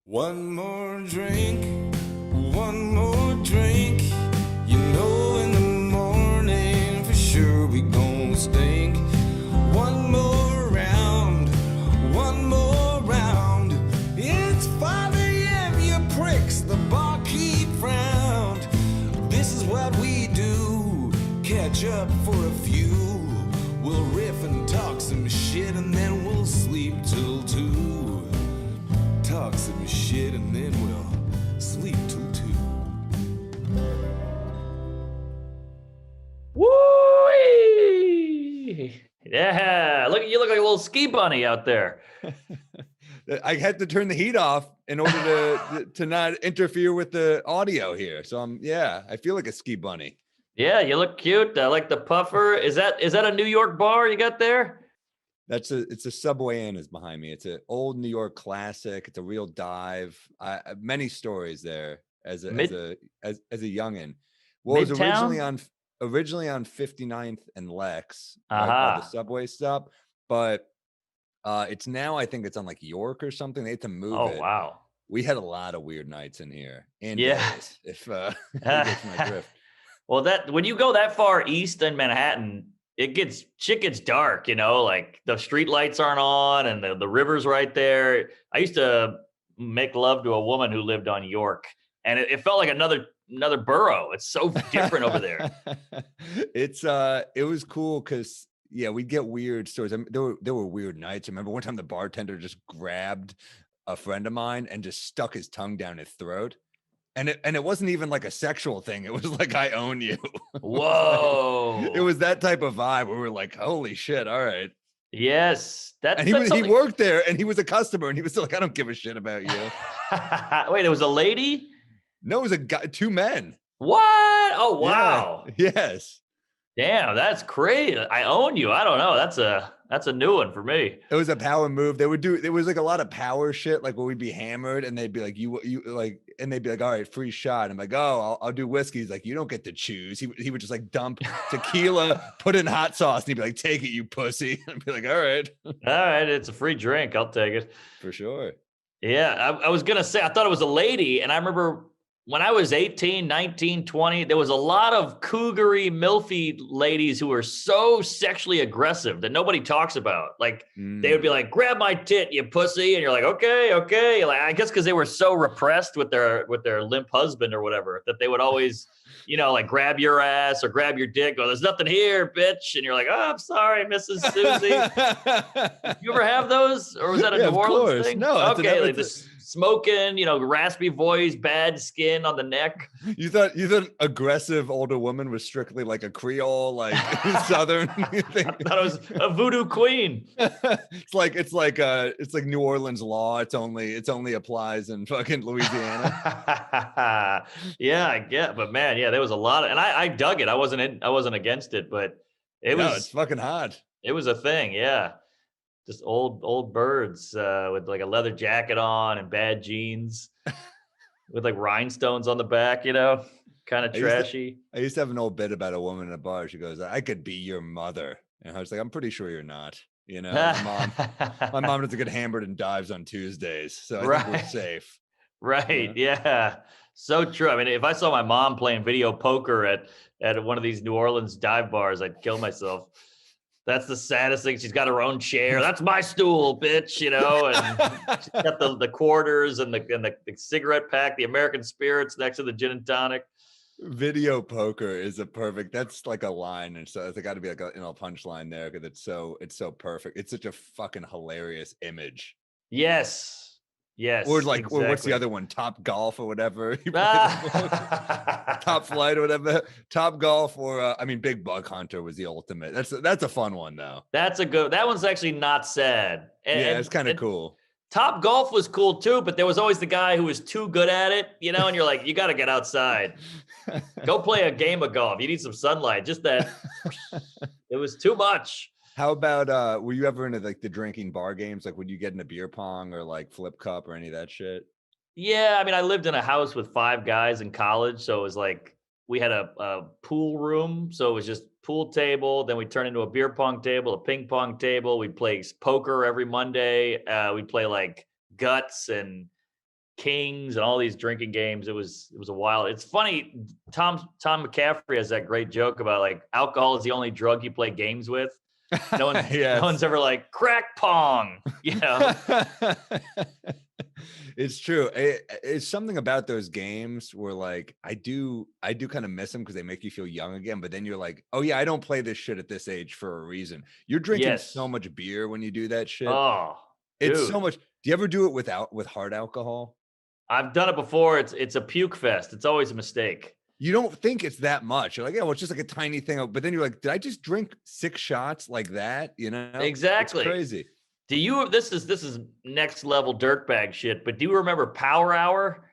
One more drink, one more drink. You know in the morning for sure we gon' stink. One more round, one more round. It's 5 a.m., you pricks, the barkeep frowned. This is what we do, catch up for a few. We'll riff and talk some shit and then we'll sleep till 2. Talk some shit and then we'll sleep till 2. Woo! Yeah, you look like a little ski bunny out there. I had to turn the heat off in order to not interfere with the audio here. So I feel like a ski bunny. Yeah, you look cute. I like the puffer. Is that a New York bar you got there? It's a Subway Inn is behind me. It's an old New York classic. It's a real dive. Many stories there as a youngin'. Well, it was originally on 59th and Lex, right by the subway stop, but it's now, I think it's on like York or something. They had to move it. Oh wow. We had a lot of weird nights in here in Yeah. Vegas, if you get my drift. Well, that when you go that far east in Manhattan, shit gets dark, like the street lights aren't on and the river's right there. I used to make love to a woman who lived on York, and it felt like another borough. It's so different over there. It was cool because we'd get weird stories. I mean, there were weird nights. I remember one time the bartender just grabbed a friend of mine and just stuck his tongue down his throat. And it wasn't even like a sexual thing. It was like, I own you. Whoa. It was that type of vibe where we're like, holy shit, all right. Yes. And he worked there and he was a customer and he was still like, I don't give a shit about you. Wait, it was a lady? No, it was a guy, 2 men. What? Oh, wow. Yeah. Yes. Damn, that's crazy. I own you. I don't know. That's a new one for me. It was a power move. There was like a lot of power shit, like where we'd be hammered and they'd be like, you like, and they'd be like, all right, free shot. I'm like, oh, I'll do whiskey. He's like, you don't get to choose. He would just like dump tequila, put in hot sauce, and he'd be like, take it, you pussy. I'd be like, all right. All right, it's a free drink. I'll take it. For sure. Yeah, I was going to say, I thought it was a lady. And I remember when I was 18, 19, 20, there was a lot of cougary, milfy ladies who were so sexually aggressive that nobody talks about. Like, they would be like, grab my tit, you pussy. And you're like, okay. Like, I guess because they were so repressed with their limp husband or whatever, that they would always, like grab your ass or grab your dick. Go, there's nothing here, bitch. And you're like, oh, I'm sorry, Mrs. Susie. You ever have those? Or was that a New Orleans thing? No. Okay, like this smoking, raspy voice, bad skin on the neck. You thought aggressive older woman was strictly like a Creole, like Southern thing? I thought it was a voodoo queen. It's like New Orleans law. It only applies in fucking Louisiana. Yeah, I get. But man, there was a lot of, and I dug it. I wasn't against it, but it's fucking hot. It was a thing. Yeah. Just old birds with like a leather jacket on and bad jeans with like rhinestones on the back, kind of trashy. I used to have an old bit about a woman in a bar. She goes, I could be your mother. And I was like, I'm pretty sure you're not. My mom doesn't get hammered and dives on Tuesdays. So I think we're safe. Right. Yeah. So true. I mean, if I saw my mom playing video poker at one of these New Orleans dive bars, I'd kill myself. That's the saddest thing. She's got her own chair. That's my stool, bitch, and she's got the quarters and the cigarette pack, the American spirits next to the gin and tonic. Video poker is that's like a line. And so it's got to be like a punchline there because it's so perfect. It's such a fucking hilarious image. Yes. Or like, exactly. Or what's the other one? Top Golf or whatever. Top Flight or whatever. Top Golf or Big Bug Hunter was the ultimate. That's a fun one though. That one's actually not sad. It's kind of cool. Top Golf was cool too, but there was always the guy who was too good at it, and you're like, you got to get outside. Go play a game of golf. You need some sunlight. Just that. It was too much. How about were you ever into like the drinking bar games? Like would you get into beer pong or like flip cup or any of that shit? Yeah, I lived in a house with 5 guys in college, so it was like we had a pool room, so it was just pool table. Then we turned into a beer pong table, a ping pong table. We'd play poker every Monday. We'd play like guts and Kings and all these drinking games. It was a wild. It's funny. Tom McCaffrey has that great joke about like alcohol is the only drug you play games with. No one's ever like crack pong, you know. It's true. It's something about those games where like I do kind of miss them because they make you feel young again. But then you're like, oh yeah, I don't play this shit at this age for a reason. You're drinking so much beer when you do that shit. Oh, it's dude. so much. Do you ever do it with hard alcohol? I've done it before. It's a puke fest. It's always a mistake. You don't think it's that much. You're like, yeah, well, it's just like a tiny thing. But then you're like, did I just drink 6 shots like that? You know, exactly. It's crazy. Do you? This is next level dirtbag shit. But do you remember Power Hour?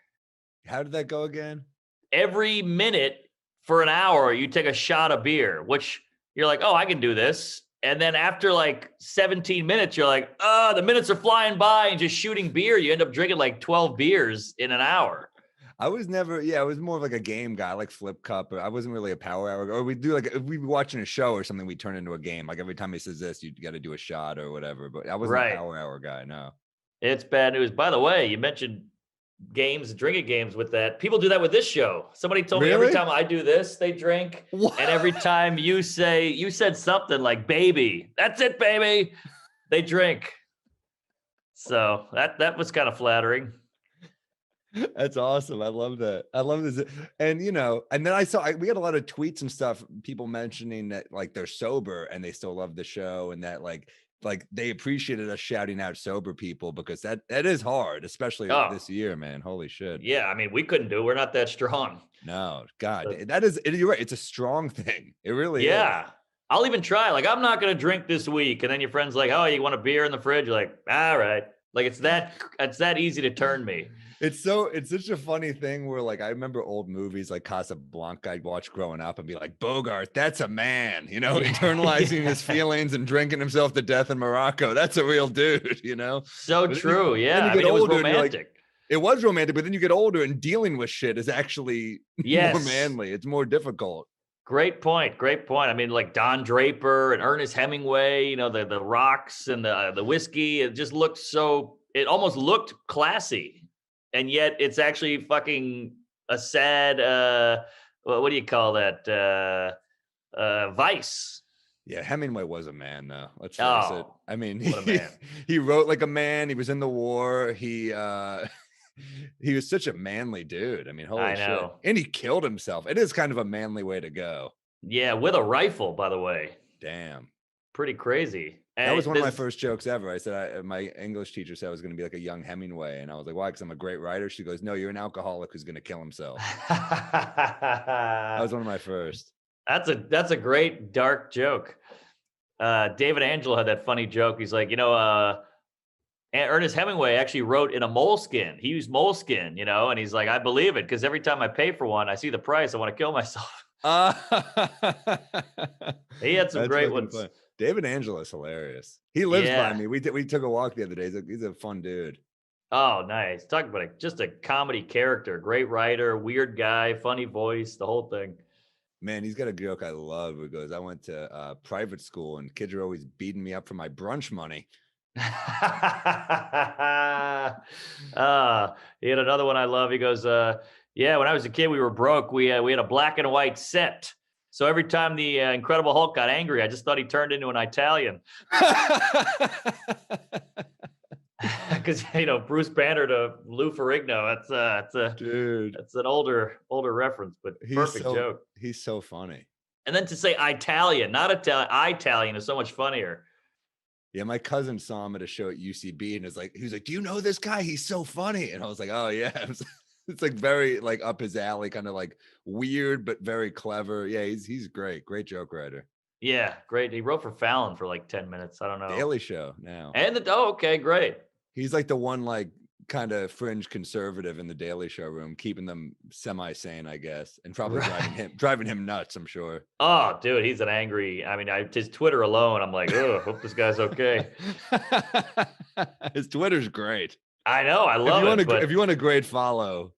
How did that go again? Every minute for an hour, you take a shot of beer, which you're like, oh, I can do this. And then after like 17 minutes, you're like, oh, the minutes are flying by and just shooting beer. You end up drinking like 12 beers in an hour. I was never, I was more of like a game guy, like Flip Cup. I wasn't really a Power Hour. Or we do like, if we be watching a show or something, we turn into a game. Like every time he says this, you got to do a shot or whatever. But I wasn't a Power Hour guy, no. It's bad news. By the way, you mentioned games, drinking games with that. People do that with this show. Somebody told me every time I do this, they drink. What? And every time you said something like baby, that's it, baby, they drink. So that was kind of flattering. That's awesome. I love that. I love this. And and then we got a lot of tweets and stuff, people mentioning that like they're sober and they still love the show, and that like they appreciated us shouting out sober people, because that is hard, especially this year, man. Holy shit. Yeah, I mean, we couldn't do. We're not that strong. No, God, you're right. It's a strong thing. It really is. I'll even try. Like, I'm not gonna drink this week, and then your friend's like, "Oh, you want a beer in the fridge?" You're like, "All right." Like it's that easy to turn me. It's such a funny thing where like I remember old movies like Casablanca I'd watch growing up and be like, Bogart, that's a man, internalizing his feelings and drinking himself to death in Morocco. That's a real dude, So but true. I mean, it was romantic. It was romantic, but then you get older and dealing with shit is actually more manly. It's more difficult. Great point. I mean, like Don Draper and Ernest Hemingway, the rocks and the whiskey, it almost looked classy. And yet it's actually fucking a sad, what do you call that? Vice. Yeah, Hemingway was a man, though. Let's face it. I mean, what a man. He wrote like a man. He was in the war. He was such a manly dude. I mean, holy shit. And he killed himself. It is kind of a manly way to go. Yeah, with a rifle, by the way. Damn. Pretty crazy. That was one of my first jokes ever. I said, my English teacher said I was going to be like a young Hemingway. And I was like, why? Because I'm a great writer. She goes, no, you're an alcoholic who's going to kill himself. That was one of my first. That's a great dark joke. David Angelo had that funny joke. He's like, Ernest Hemingway actually wrote in a moleskin. He used moleskin, and he's like, I believe it, because every time I pay for one, I see the price, I want to kill myself. He had some great ones. Fun. David Angelo is hilarious. He lives by me. We took a walk the other day. He's a fun dude. Oh, nice. Talk about just a comedy character, great writer, weird guy, funny voice, the whole thing. Man, he's got a joke I love. He goes, I went to private school and kids are always beating me up for my brunch money. He had another one I love. He goes, when I was a kid, we were broke. We had a black and white set. So every time the Incredible Hulk got angry, I just thought he turned into an Italian. Because Bruce Banner to Lou Ferrigno. That's an older reference, but perfect joke. He's so funny. And then to say Italian, not Italian, is so much funnier. Yeah, my cousin saw him at a show at UCB, and he was like, "Do you know this guy? He's so funny." And I was like, "Oh yeah." It's like very like up his alley, kind of like weird but very clever. Yeah, he's great joke writer. Yeah, great. He wrote for Fallon for like 10 minutes. I don't know. Daily Show now. And okay, great. He's like the one like kind of fringe conservative in the Daily Show room, keeping them semi-sane, I guess, and probably driving him nuts, I'm sure. Oh, dude, he's an angry. I mean, his Twitter alone, I'm like, oh, hope this guy's okay. His Twitter's great. I know, I love it. If you want a great follow,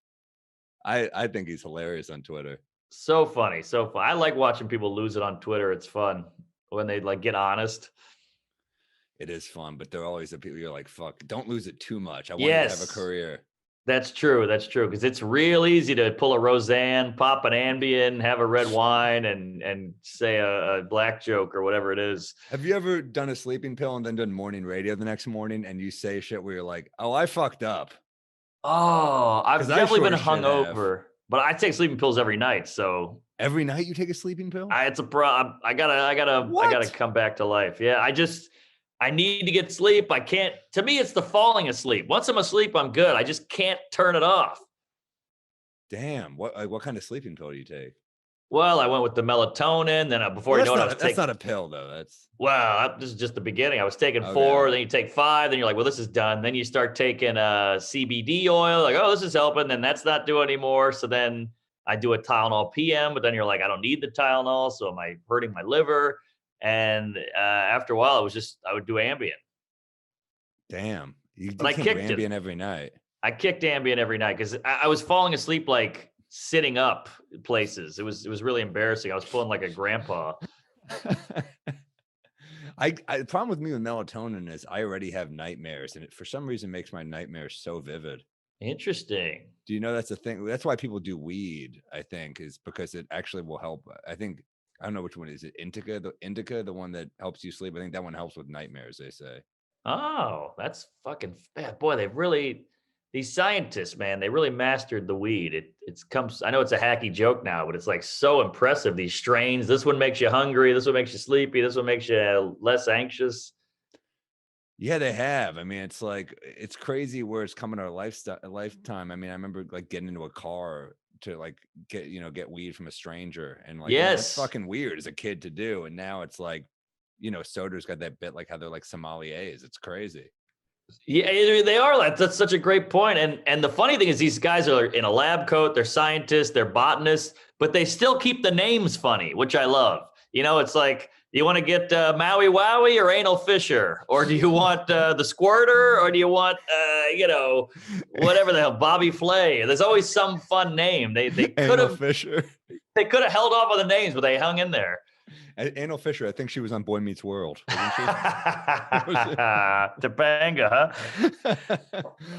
I think he's hilarious on Twitter. So funny, so fun. I like watching people lose it on Twitter. It's fun when they like get honest. It is fun, but there are always the people you're like, fuck, don't lose it too much. I want you to have a career. That's true. That's true. Because it's real easy to pull a Roseanne, pop an Ambien, have a red wine, and say a black joke or whatever it is. Have you ever done a sleeping pill and then done morning radio the next morning and you say shit where you're like, oh, I fucked up? Oh, I've 'Cause I definitely been sure as shit have. hungover, but I take sleeping pills every night. So Every night you take a sleeping pill? it's a problem. I gotta come back to life. Yeah, I need to get sleep. I can't. To me, it's the falling asleep. Once I'm asleep, I'm good. I just can't turn it off. Damn. What kind of sleeping pill do you take? Well, I went with the melatonin. Then before Well, you know it, that's not a pill though. That's this is just the beginning. I was taking Okay. 4, then you take 5, then you're like, well, this is done. Then you start taking CBD oil, like, oh, this is helping. Then that's not doing anymore. So then I do a Tylenol PM, but then you're like, I don't need the Tylenol. So am I hurting my liver? And after a while, it was just, I would do Ambien. damn. You But I can't kicked do it. Ambien every night. I kicked Ambien every night because I was falling asleep like sitting up places. It was really embarrassing. I was pulling like a grandpa. The problem with me with melatonin is I already have nightmares, and it for some reason makes my nightmares so vivid. Interesting. Do you know that's a thing? That's why people do weed, I think, is because it actually will help. I think I don't know which one is it. Indica, the one that helps you sleep. I think that one helps with nightmares, they say. Oh, that's fucking bad. Boy, these scientists, man, they really mastered the weed. It's comes, I know it's a hacky joke now, but it's like so impressive. These strains, this one makes you hungry, this one makes you sleepy, this one makes you less anxious. Yeah, they have. I mean, it's like it's crazy where it's come in our lifetime. I mean, I remember like getting into a car to like get weed from a stranger, and like that's Yes. fucking weird as a kid to do. And now it's like, Soda's got that bit like how they're like sommeliers. It's crazy. Yeah, they are. That's such a great point. And the funny thing is these guys are in a lab coat, they're scientists, they're botanists, but they still keep the names funny, which I love. It's like, you want to get Maui Wowie or Anal Fisher? Or do you want the Squirter? Or do you want, whatever the hell, Bobby Flay? There's always some fun name. They could have Fisher. They could have held off on the names, but they hung in there. Anal Fisher, I think she was on Boy Meets World. Topanga, huh?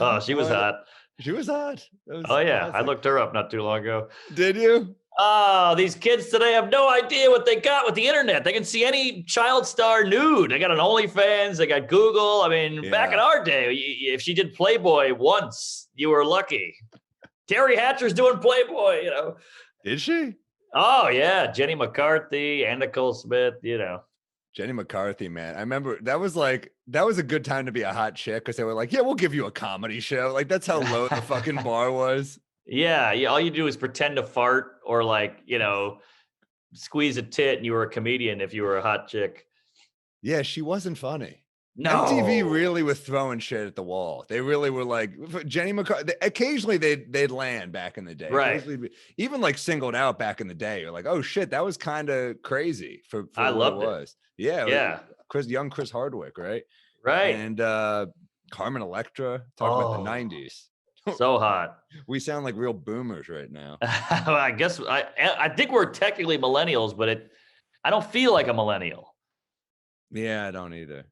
Oh, she was hot. She was hot. Oh, yeah. I looked her up not too long ago. Did you? Oh, these kids today have no idea what they got with the internet. They can see any child star nude. They got an OnlyFans. They got Google. I mean, back in our day, if she did Playboy once, you were lucky. Terry Hatcher's doing Playboy, Did she? Oh, yeah. Jenny McCarthy, Nicole Smith, Jenny McCarthy, man. I remember that was a good time to be a hot chick because they were like, yeah, we'll give you a comedy show. Like, that's how low the fucking bar was. Yeah. All you do is pretend to fart or squeeze a tit and you were a comedian if you were a hot chick. Yeah, she wasn't funny. No. MTV really was throwing shit at the wall. They really were like Jenny McCarthy. Occasionally they'd land back in the day. Right. Even like singled out back in the day. You're like, oh shit, that was kind of crazy for I what loved it was. Yeah. Yeah. Young Chris Hardwick, right? Right. And Carmen Electra, talking about the 90s. So hot. We sound like real boomers right now. Well, I guess I think we're technically millennials, but I don't feel like a millennial. Yeah, I don't either.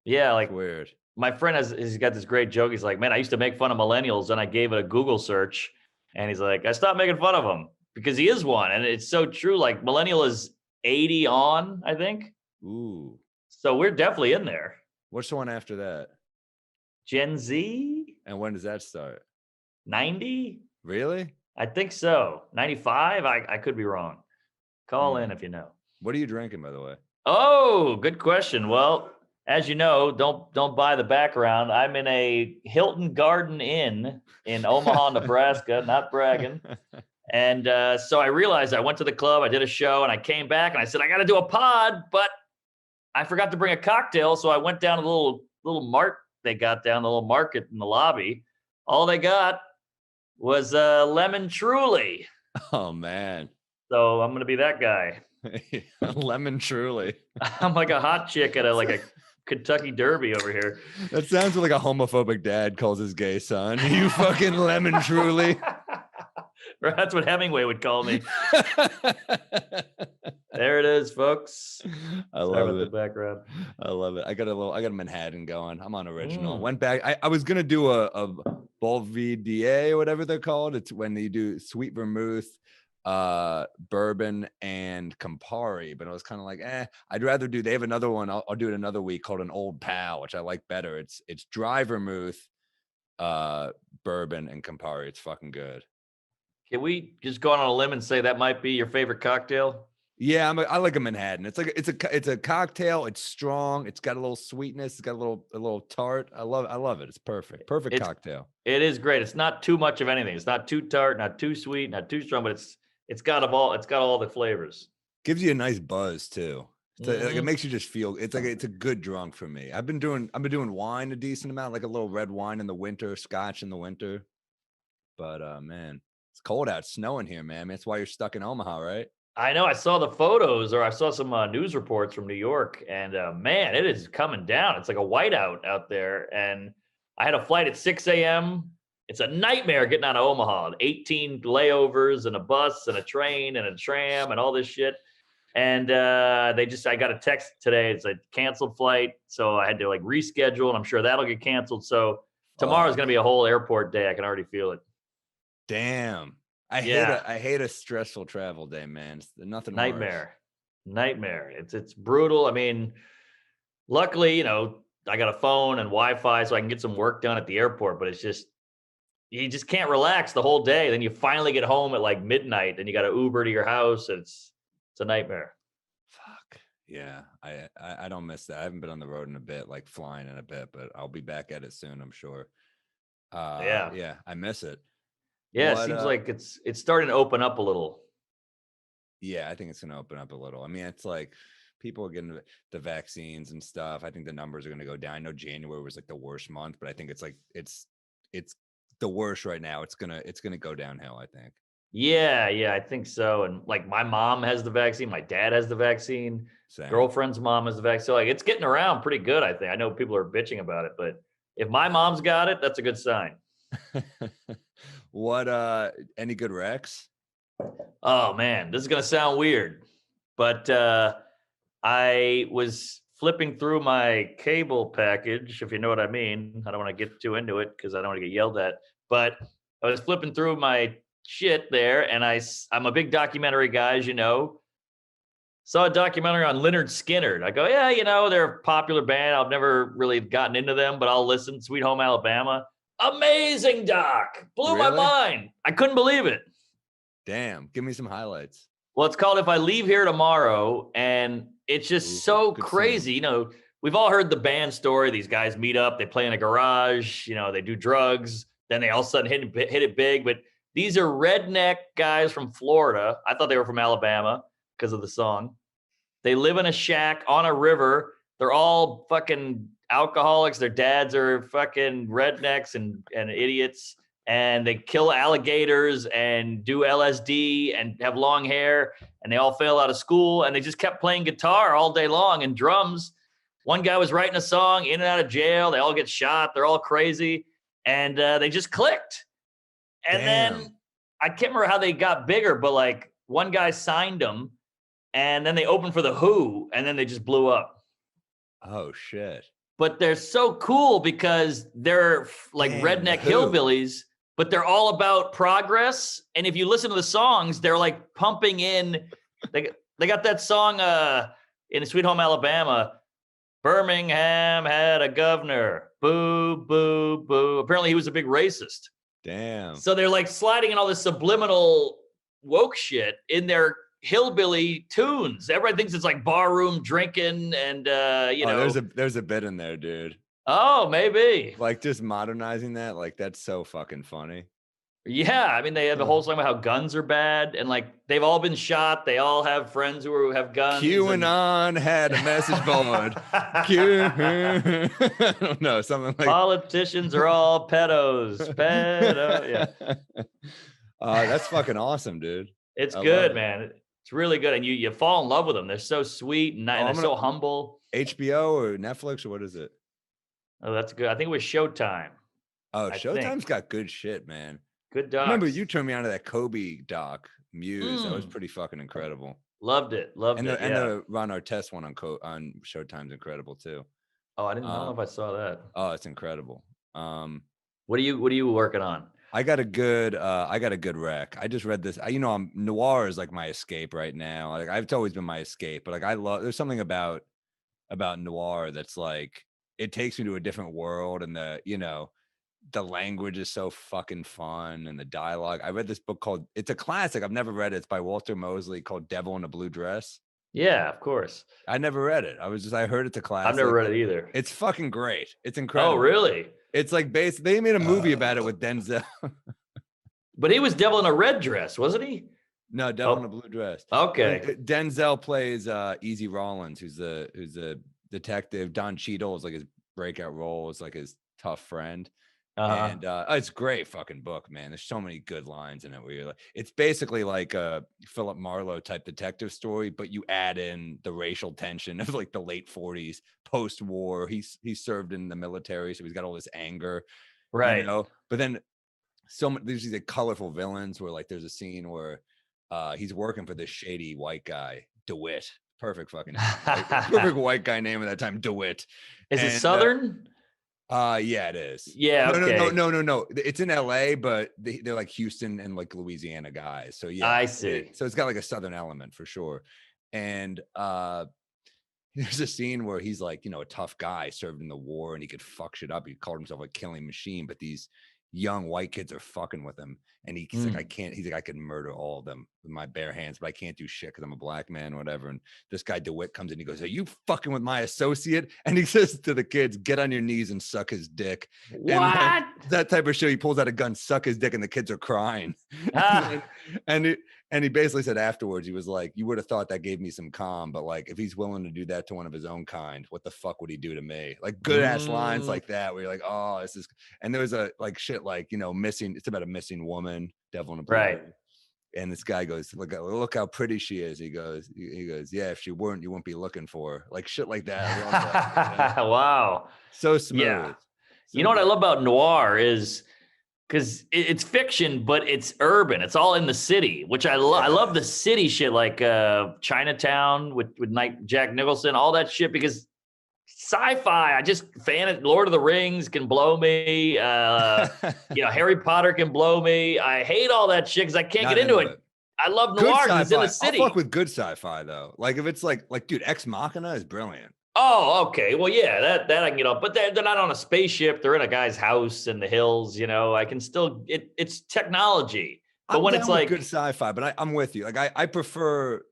Yeah, like weird. My friend he's got this great joke. He's like, man, I used to make fun of millennials, and I gave it a Google search, and he's like, I stopped making fun of him because he is one, and it's so true. Like millennial is 80 on, I think. Ooh. So we're definitely in there. What's the one after that? Gen Z. And when does that start? 90. Really? I think so. 95. I could be wrong. Call in if you know. What are you drinking, by the way? Oh, good question. Well, as you know, don't buy the background. I'm in a Hilton Garden Inn in Omaha, Nebraska, not bragging. And so I realized I went to the club, I did a show, and I came back and I said, I got to do a pod, but I forgot to bring a cocktail. So I went down to the little mart they got down, the little market in the lobby. All they got was lemon truly. Oh, man. So I'm going to be that guy. Lemon truly. I'm like a hot chick at a Kentucky Derby over here. That sounds like a homophobic dad calls his gay son. You fucking lemon truly. That's what Hemingway would call me. There it is, folks. I Sorry love about the it. background. I love it. I got a Manhattan going. I'm on original. Mm. Went back. I was gonna do a Belvedere or whatever they're called. It's when you do sweet vermouth, bourbon, and Campari. But I was kind of like, I'd rather do. They have another one. I'll do it another week called an Old Pal, which I like better. It's dry vermouth, bourbon, and Campari. It's fucking good. Can we just go on a limb and say that might be your favorite cocktail? Yeah, I like a Manhattan. It's a cocktail. It's strong. It's got a little sweetness. It's got a little tart. I love it. It's perfect. Perfect cocktail. It is great. It's not too much of anything. It's not too tart, not too sweet, not too strong, but it's got all the flavors. Gives you a nice buzz too. Like it makes you just feel. It's a good drunk for me. I've been doing wine a decent amount, like a little red wine in the winter, scotch in the winter. But man, it's cold out, snowing here, man. That's why you're stuck in Omaha, right? I know. I saw the photos, or I saw some news reports from New York, and man, it is coming down. It's like a whiteout out there. And I had a flight at 6 a.m. It's a nightmare getting out of Omaha. 18 layovers and a bus and a train and a tram and all this shit. And I got a text today. It's a canceled flight, so I had to like reschedule, and I'm sure that'll get canceled. So tomorrow's going to be a whole airport day. I can already feel it. Damn. I hate a stressful travel day, man. It's nothing Nightmare. worse. Nightmare. It's brutal. I mean, luckily, I got a phone and Wi-Fi so I can get some work done at the airport, but you just can't relax the whole day. Then you finally get home at like midnight and you got to Uber to your house. It's a nightmare. Fuck. Yeah. I don't miss that. I haven't been on the road in a bit, like flying in a bit, but I'll be back at it soon, I'm sure. Yeah, I miss it. Yeah, it seems like it's starting to open up a little. Yeah, I think it's going to open up a little. I mean, it's like people are getting the vaccines and stuff. I think the numbers are going to go down. I know January was like the worst month, but I think it's the worst right now. It's gonna go downhill, I think. Yeah, I think so. And like my mom has the vaccine, my dad has the vaccine, Same. Girlfriend's mom has the vaccine. So like it's getting around pretty good, I think. I know people are bitching about it, but if my mom's got it, that's a good sign. What any good recs? Oh man, this is gonna sound weird, but I was flipping through my cable package, if you know what I mean. I don't want to get too into it because I don't want to get yelled at, but I was flipping through my shit there, and I'm a big documentary guy, as you know. Saw a documentary on Lynyrd Skynyrd. I go, yeah, they're a popular band. I've never really gotten into them, but I'll listen. Sweet Home Alabama. Amazing doc. Blew my mind. I couldn't believe it. Damn. Give me some highlights. Well, it's called If I Leave Here Tomorrow, and it's just so crazy. Scene. We've all heard the band story. These guys meet up, they play in a garage, they do drugs, then they all of a sudden hit it big. But these are redneck guys from Florida. I thought they were from Alabama because of the song. They live in a shack on a river. They're all fucking alcoholics. Their dads are fucking rednecks and idiots. And they kill alligators and do LSD and have long hair. And they all fail out of school. And they just kept playing guitar all day long and drums. One guy was writing a song in and out of jail. They all get shot. They're all crazy. And they just clicked. And then I can't remember how they got bigger, but like one guy signed them. And then they opened for the Who. And then they just blew up. Oh, shit. But they're so cool because they're like redneck hillbillies, but they're all about progress. And if you listen to the songs, they're like pumping in. They got that song in Sweet Home Alabama. Birmingham had a governor. Boo, boo, boo. Apparently he was a big racist. Damn. So they're like sliding in all this subliminal woke shit in their hillbilly tunes. Everybody thinks it's like barroom drinking and there's a bit in there, dude. Oh, maybe. Like just modernizing that, like that's so fucking funny. Yeah, I mean they have a whole song about how guns are bad and like they've all been shot. They all have friends who have guns. QAnon had a message board. I don't know, something like politicians are all pedos. Yeah. That's fucking awesome, dude. It's good, man. It's really good, and you fall in love with them. They're so sweet and they're so humble. HBO or Netflix or what is it? Oh, that's good. I think it was Showtime. Oh, Showtime's got good shit, man. Good docs. Remember, you turned me on to that Kobe doc, Muse. That was pretty fucking incredible. Loved it. And Yeah. the Ron Artest one on Showtime's incredible too. Oh, I don't know if I saw that. Oh, it's incredible. What are you working on? I got a good rec. I just read this. Noir is like my escape right now. Like I've always been my escape, but like there's something about noir that's like it takes me to a different world, and the language is so fucking fun, and the dialogue. I read this book it's a classic. I've never read it. It's by Walter Mosley called Devil in a Blue Dress. Yeah, of course. I never read it. I heard it's a classic. I've never read it either. It's fucking great. It's incredible. Oh, really? It's like they made a movie about it with Denzel. But he was Devil in a red dress, wasn't he? No, Devil in a Blue Dress. Okay. Denzel plays Easy Rollins, who's a detective. Don Cheadle is like his breakout role, is like his tough friend. And it's a great fucking book, man. There's so many good lines in it where you're like, it's basically like a Philip Marlowe type detective story, but you add in the racial tension of like the late 40s, post-war. He served in the military, so he's got all this anger, right? But then there's these like colorful villains where like there's a scene where he's working for this shady white guy, DeWitt. Perfect fucking perfect white guy name at that time, DeWitt. Is it Southern? Yeah, it is. Yeah. No. It's in LA, but they're like Houston and like Louisiana guys. So yeah, I see. So it's got like a Southern element for sure. And there's a scene where he's like, a tough guy, served in the war, and he could fuck shit up. He called himself a killing machine, but these young white kids are fucking with him, and he's like, I could murder all of them with my bare hands, but I can't do shit because I'm a black man or whatever. And this guy DeWitt comes in, he goes, "Are you fucking with my associate?" And he says to the kids, "Get on your knees and suck his dick." What? And that type of shit. He pulls out a gun, suck his dick, and the kids are crying. And he basically said afterwards, he was like, "You would have thought that gave me some calm, but like if he's willing to do that to one of his own kind, what the fuck would he do to me?" Like good ass lines like that where you're like, "Oh, this is." And there was a like shit like missing. It's about a missing woman, Devil in a Blue. Right. And this guy goes, "Look how pretty she is." He goes, "Yeah, if she weren't, you wouldn't be looking for her." Like shit like that. I love that. Wow. So smooth. Yeah. So you know what I love about noir is because it's fiction, but it's urban. It's all in the city, which I love. I love the city shit, like Chinatown with Jack Nicholson, all that shit. Because sci-fi, I just fan it. Lord of the Rings can blow me. Harry Potter can blow me. I hate all that shit because I can't get into it. I love noir. It's in the city. I'll fuck with good sci-fi though. Like if it's like dude, Ex Machina is brilliant. Oh, okay. Well, yeah, that I can get on, but they're not on a spaceship. They're in a guy's house in the hills. I can still. It's technology, but when it's like good sci-fi, but I'm with you. Like I prefer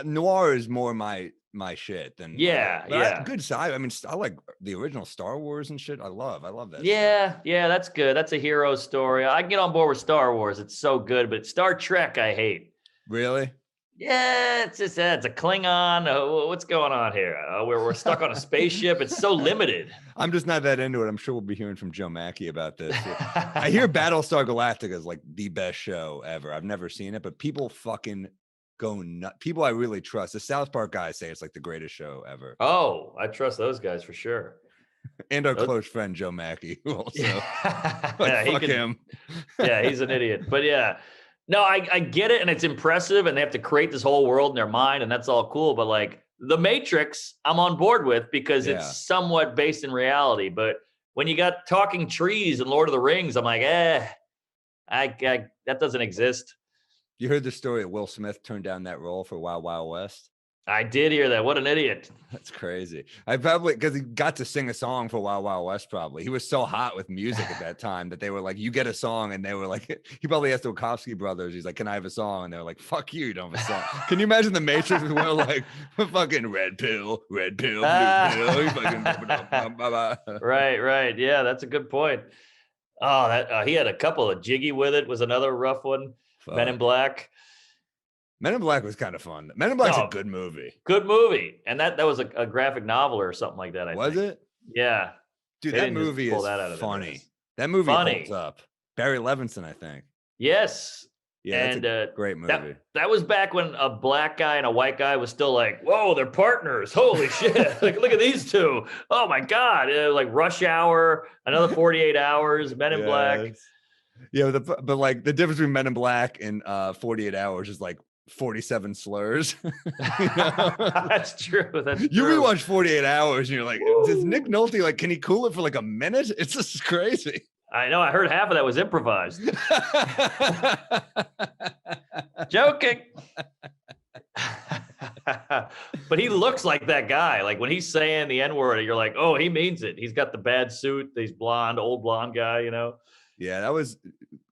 noir is more my shit than good sci. I mean, I like the original Star Wars and shit. I love that. Yeah, that's good. That's a hero story. I can get on board with Star Wars. It's so good, but Star Trek, I hate. Really? Yeah, it's just it's a Klingon. What's going on here? We're stuck on a spaceship. It's so limited. I'm just not that into it. I'm sure we'll be hearing from Joe Mackey about this. I hear Battlestar Galactica is like the best show ever. I've never seen it, but people fucking go nuts. People I really trust. The South Park guys say it's like the greatest show ever. Oh, I trust those guys for sure. And our close friend Joe Mackey, who also fuck him. Yeah, he's an idiot. But yeah. No, I get it, and it's impressive, and they have to create this whole world in their mind, and that's all cool. But like The Matrix, I'm on board with because it's somewhat based in reality. But when you got talking trees and Lord of the Rings, I'm like, that doesn't exist. You heard the story of Will Smith turned down that role for Wild Wild West? I did hear that. What an idiot. That's crazy. I probably, because he got to sing a song for Wild Wild West probably. He was so hot with music at that time that they were like, you get a song. And they were like, he probably asked the Wachowski brothers. He's like, can I have a song? And they were like, fuck you don't have a song. Can you imagine the Matrix was like, fucking red pill, blue pill. Right. Yeah, that's a good point. Oh, that he had a couple of Jiggy with it was another rough one. Fuck. Men in Black. Men in Black was kind of fun. Men in Black's a good movie. Good movie. And that was a graphic novel or something like that, I think. Was it? Yeah. Dude, that movie is funny. That movie holds up. Barry Levinson, I think. Yes. Yeah, and a great movie. That was back when a black guy and a white guy was still like, whoa, they're partners. Holy shit. Like, look at these two. Oh, my God. Like Rush Hour, another 48 Hours, Men in Black. Yeah, but like the difference between Men in Black and 48 Hours is like 47 slurs. That's true. That's true. You rewatch 48 Hours and you're like, does Nick Nolte, like, can he cool it for like a minute? It's just crazy. I know. I heard half of that was improvised. Joking. But he looks like that guy. Like when he's saying the N-word, you're like, oh, he means it. He's got the bad suit. He's blonde, old blonde guy, you know? Yeah, that was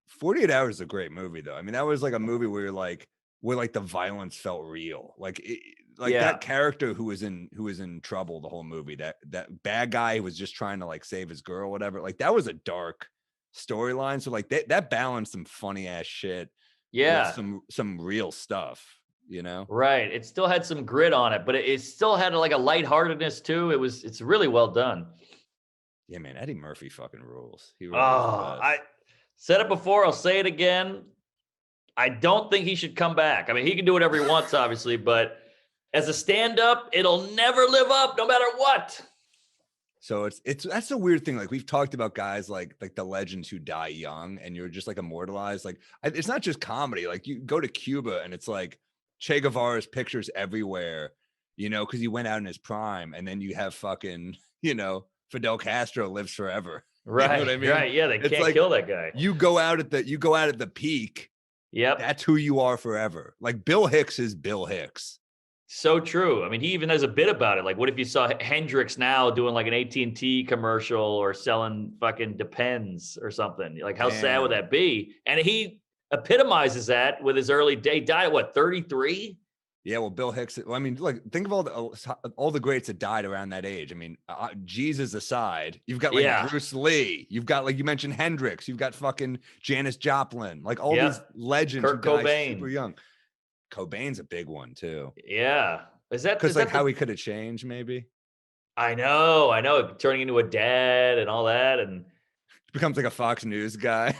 48 Hours is a great movie though. I mean, that was like a movie where the violence felt real. That character who was in trouble the whole movie, that bad guy who was just trying to like save his girl, whatever. Like that was a dark storyline. So like that balanced some funny ass shit. Yeah. Some real stuff, you know? Right. It still had some grit on it, but it still had like a lightheartedness too. It's really well done. Yeah, man. Eddie Murphy fucking rules. He Oh, really I said it before. I'll say it again. I don't think he should come back. I mean, he can do whatever he wants, obviously, but as a stand-up, it'll never live up no matter what. So that's a weird thing. Like we've talked about guys like the legends who die young and you're just like immortalized. Like it's not just comedy. Like you go to Cuba and it's like Che Guevara's pictures everywhere, you know, because he went out in his prime, and then you have fucking, you know, Fidel Castro lives forever. Right. You know what I mean? Right. Yeah, they It's can't like, kill that guy. You go out at the peak. Yep. That's who you are forever. Like Bill Hicks is Bill Hicks. So true. I mean, he even has a bit about it. Like, what if you saw Hendrix now doing like an AT&T commercial or selling fucking Depends or something? Like, how sad would that be? And he epitomizes that with his early day. Died at what, 33? Yeah, well, Bill Hicks. I mean, like, think of all the greats that died around that age. I mean, Jesus aside, you've got like Bruce Lee. You've got, like you mentioned, Hendrix. You've got fucking Janis Joplin. Like all these legends Kurt who died Cobain. super young. Cobain's a big one too. Yeah. Is that because like how he could have changed? Maybe. I know, turning into a dad and all that, and becomes like a Fox News guy.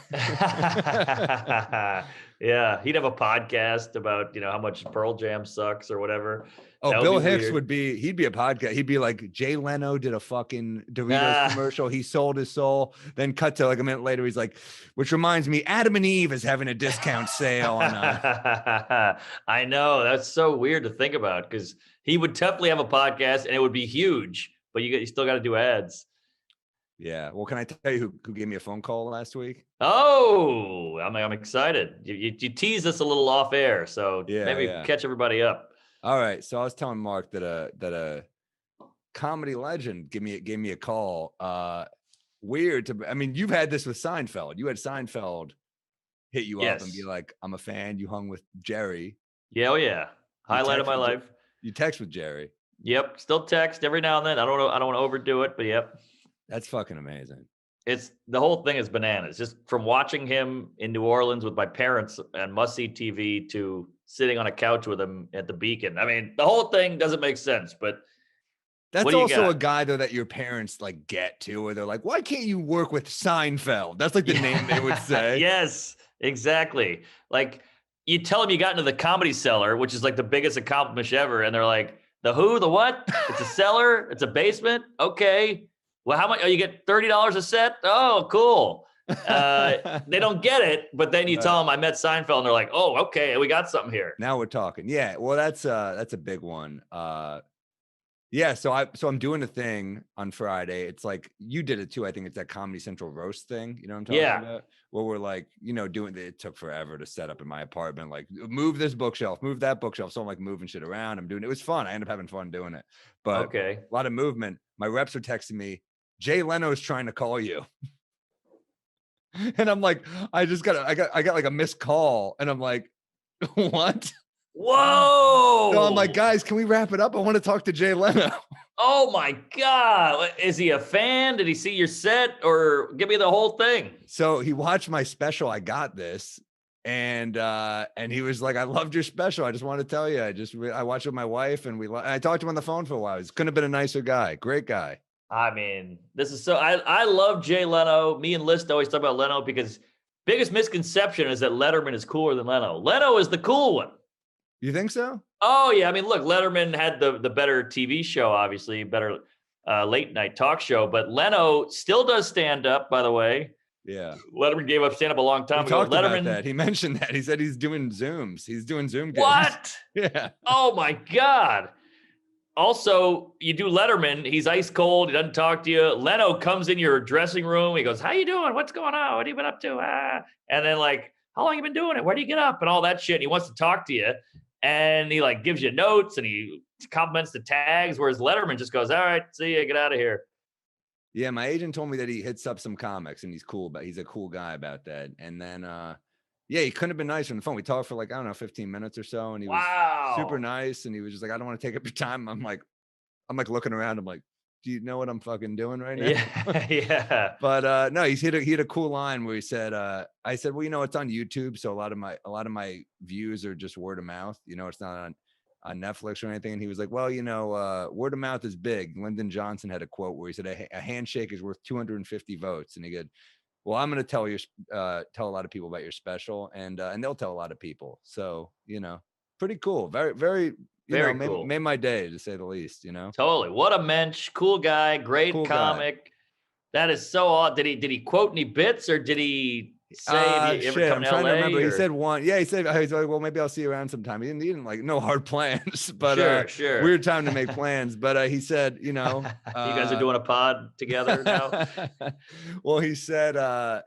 Yeah, he'd have a podcast about, you know, how much Pearl Jam sucks or whatever. Oh, Bill Hicks he'd be a podcast. He'd be like, Jay Leno did a fucking Doritos commercial. He sold his soul. Then cut to like a minute later, he's like, which reminds me, Adam and Eve is having a discount sale on I know, that's so weird to think about, because he would definitely have a podcast and it would be huge, but you still got to do ads. Yeah. Well, can I tell you who gave me a phone call last week? Oh, I'm excited. You teased us a little off air, so maybe catch everybody up. All right. So I was telling Mark that a comedy legend gave me a call. Weird I mean, you've had this with Seinfeld. You had Seinfeld hit you up and be like, I'm a fan. You hung with Jerry. Yeah, oh yeah. Highlight of my life. You text with Jerry. Yep. Still text every now and then. I don't want to overdo it, but yep. That's fucking amazing. The whole thing is bananas. Just from watching him in New Orleans with my parents and must-see TV to sitting on a couch with him at the Beacon. I mean, the whole thing doesn't make sense, but that's also a guy though that your parents like get to, where they're like, why can't you work with Seinfeld? That's like the name they would say. Yes, exactly. Like you tell them you got into the Comedy Cellar, which is like the biggest accomplishment ever. And they're like, the who, the what? It's a cellar. It's a basement. Okay. Well, how much? Oh, you get $30 a set? Oh, cool. They don't get it, but then you tell them I met Seinfeld, and they're like, "Oh, okay, we got something here." Now we're talking. Yeah, well, that's a big one. Yeah, so I'm doing a thing on Friday. It's like you did it too. I think it's that Comedy Central roast thing. You know what I'm talking about? Where we're like, you know, it took forever to set up in my apartment. Like, move this bookshelf, move that bookshelf. So I'm like moving shit around. I'm doing it. It was fun. I ended up having fun doing it. But a lot of movement. My reps are texting me, Jay Leno's trying to call you. And I'm like, I got like a missed call. And I'm like, what? Whoa. So I'm like, guys, can we wrap it up? I want to talk to Jay Leno. Oh my God. Is he a fan? Did he see your set, or give me the whole thing? So he watched my special, I Got This. And he was like, I loved your special. I just want to tell you, I watched it with my wife, and I talked to him on the phone for a while. He couldn't have been a nicer guy. Great guy. I mean, this is I love Jay Leno. Me and List always talk about Leno because biggest misconception is that Letterman is cooler than Leno. Leno is the cool one. You think so? Oh yeah. I mean, look, Letterman had the better TV show, obviously better late night talk show, but Leno still does stand up, by the way. Yeah. Letterman gave up stand-up a long time ago. Talked Letterman, about that. He mentioned that. He said he's doing Zooms. He's doing Zoom gigs. What? Yeah. Oh my God. Also, you do Letterman. He's ice cold. He doesn't talk to you. Leno comes in your dressing room. He goes, "How you doing? What's going on? What have you been up to?" And then like, "How long you been doing it? Where do you get up?" And all that shit. And he wants to talk to you. And he like gives you notes and he compliments the tags. Whereas Letterman just goes, "All right, see you. Get out of here." Yeah, my agent told me that he hits up some comics and he's cool, but he's a cool guy about that. And then yeah, he couldn't have been nicer on the phone. We talked for like, I don't know, 15 minutes or so. And he was super nice. And he was just like, "I don't want to take up your time." I'm like looking around. I'm like, "Do you know what I'm fucking doing right now?" Yeah. Yeah. But no, he had a cool line where he said, I said, "Well, it's on YouTube. So a lot of my views are just word of mouth. It's not on Netflix or anything." And he was like, "Well, word of mouth is big." Lyndon Johnson had a quote where he said, a handshake is worth 250 votes. And he goes, "Well, I'm going to tell a lot of people about your special, and they'll tell a lot of people." So, pretty cool. Very, very, Very cool. Made my day, to say the least, Totally. What a mensch. Cool guy. Great Cool comic. That is so odd. Did he quote any bits or did he say, "Have you ever come I'm to trying LA?" to remember. Or? He said one. Yeah, he said, he's like, "Well, maybe I'll see you around sometime." He didn't like no hard plans, but Sure. weird time to make plans. But he said, You guys are doing a pod together now? Well, he said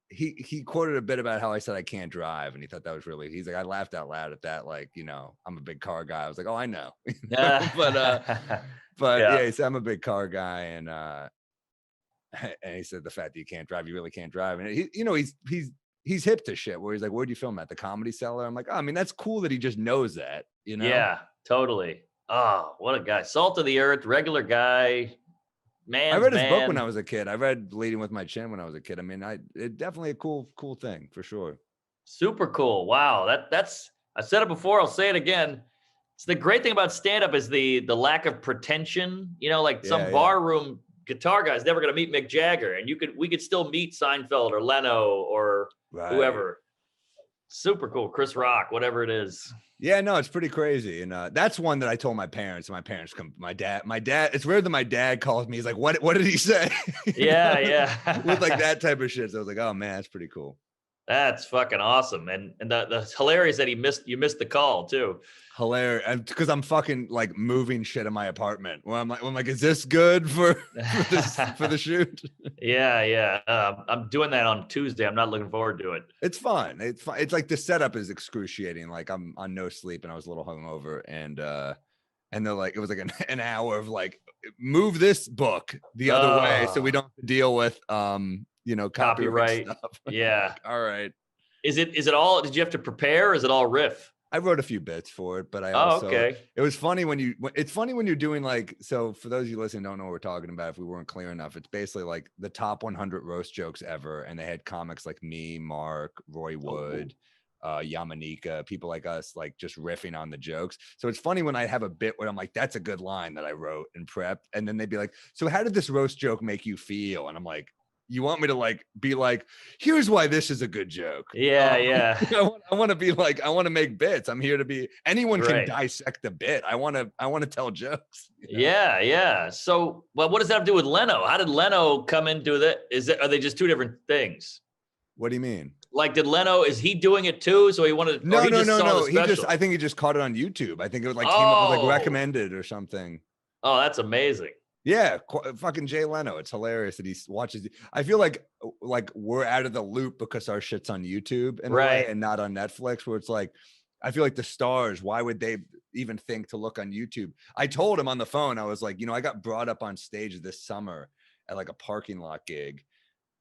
he quoted a bit about how I said I can't drive, and he thought that was really. He's like, I laughed out loud at that. Like, I'm a big car guy. I was like, "Oh, I know." But yeah, he said I'm a big car guy, and he said the fact that you can't drive, you really can't drive. And he's hip to shit where he's like, "Where'd you film at? The Comedy Cellar?" I'm like, "Oh, I mean, that's cool that he just knows that, Yeah, totally. Oh, what a guy. Salt of the earth, regular guy. I read his book when I was a kid. I read Leading with My Chin when I was a kid. I mean, it definitely a cool thing for sure. Super cool. Wow. That's I said it before, I'll say it again. It's the great thing about stand-up is the lack of pretension. Some barroom guitar guy's never gonna meet Mick Jagger, and we could still meet Seinfeld or Leno or whoever. Super cool. Chris Rock, whatever it is. Yeah, no, it's pretty crazy. And that's one that I told my parents. And my parents my dad, it's rare that my dad calls me. He's like, what did he say? Yeah. With like that type of shit. So I was like, oh man, that's pretty cool. That's fucking awesome. And the hilarious that you missed the call too. Hilarious. Because I'm fucking like moving shit in my apartment. Well, I'm like, is this good for the shoot? Yeah. I'm doing that on Tuesday. I'm not looking forward to it. It's fun. It's fun. It's like the setup is excruciating. Like I'm on no sleep and I was a little hungover, and they're like, it was like an hour of like, move this book the other way so we don't have to deal with copyright stuff. Yeah. Like, all right. Is it all? Did you have to prepare? Or is it all riff? I wrote a few bits for it, but I also, okay. It was funny it's funny when you're doing like, so for those of you listening, don't know what we're talking about. If we weren't clear enough, it's basically like the top 100 roast jokes ever. And they had comics like me, Mark, Roy Wood, Yamanika, people like us, like just riffing on the jokes. So it's funny when I have a bit where I'm like, that's a good line that I wrote and prepped. And then they'd be like, so how did this roast joke make you feel? And I'm like, you want me to like be like, here's why this is a good joke. Yeah. I want to be like, I want to make bits. I'm here to be, anyone can dissect the bit. I want to tell jokes. Yeah. So, well, what does that have to do with Leno? How did Leno come into that? Are they just two different things? What do you mean? Like, did Leno, is he doing it too? So he wanted No. I think he just caught it on YouTube. I think it was like came up with like recommended or something. Oh, that's amazing. Yeah, fucking Jay Leno. It's hilarious that he watches. I feel like we're out of the loop because our shit's on YouTube and and not on Netflix. Where it's like, I feel like the stars. Why would they even think to look on YouTube? I told him on the phone. I was like, I got brought up on stage this summer at like a parking lot gig,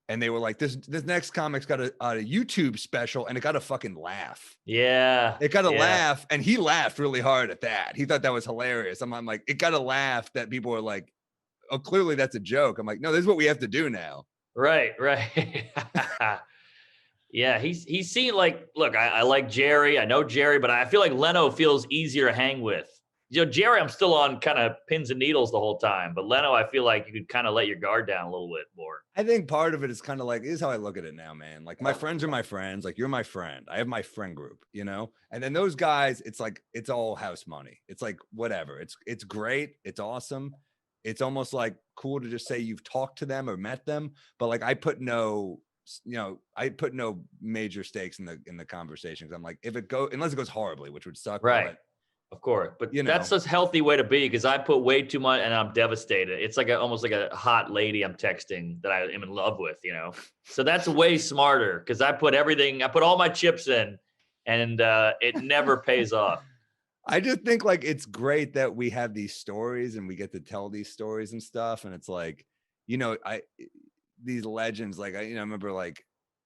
and they were like, this next comic's got a YouTube special, and it got a fucking laugh. Yeah, it got a laugh, and he laughed really hard at that. He thought that was hilarious. I'm like, it got a laugh that people were like, oh, clearly that's a joke. I'm like, no, this is what we have to do now. Right. Yeah, he's seen like, look, I like Jerry. I know Jerry, but I feel like Leno feels easier to hang with. Jerry, I'm still on kind of pins and needles the whole time, but Leno, I feel like you could kind of let your guard down a little bit more. I think part of it is kind of like, this is how I look at it now, man. Like my friends are my friends. Like you're my friend. I have my friend group, and then those guys, it's like, it's all house money. It's like, whatever. It's great. It's awesome. it's almost like cool to just say you've talked to them or met them, but like I put no major stakes in the conversation, because I'm like, unless it goes horribly, which would suck, right? but, of course, but you know, that's a healthy way to be, because I put way too much and I'm devastated. It's like almost like a hot lady I'm texting that I am in love with, So that's way smarter, because I put all my chips in, and it never pays off. I just think like it's great that we have these stories and we get to tell these stories and stuff. And it's like, these legends, like I remember like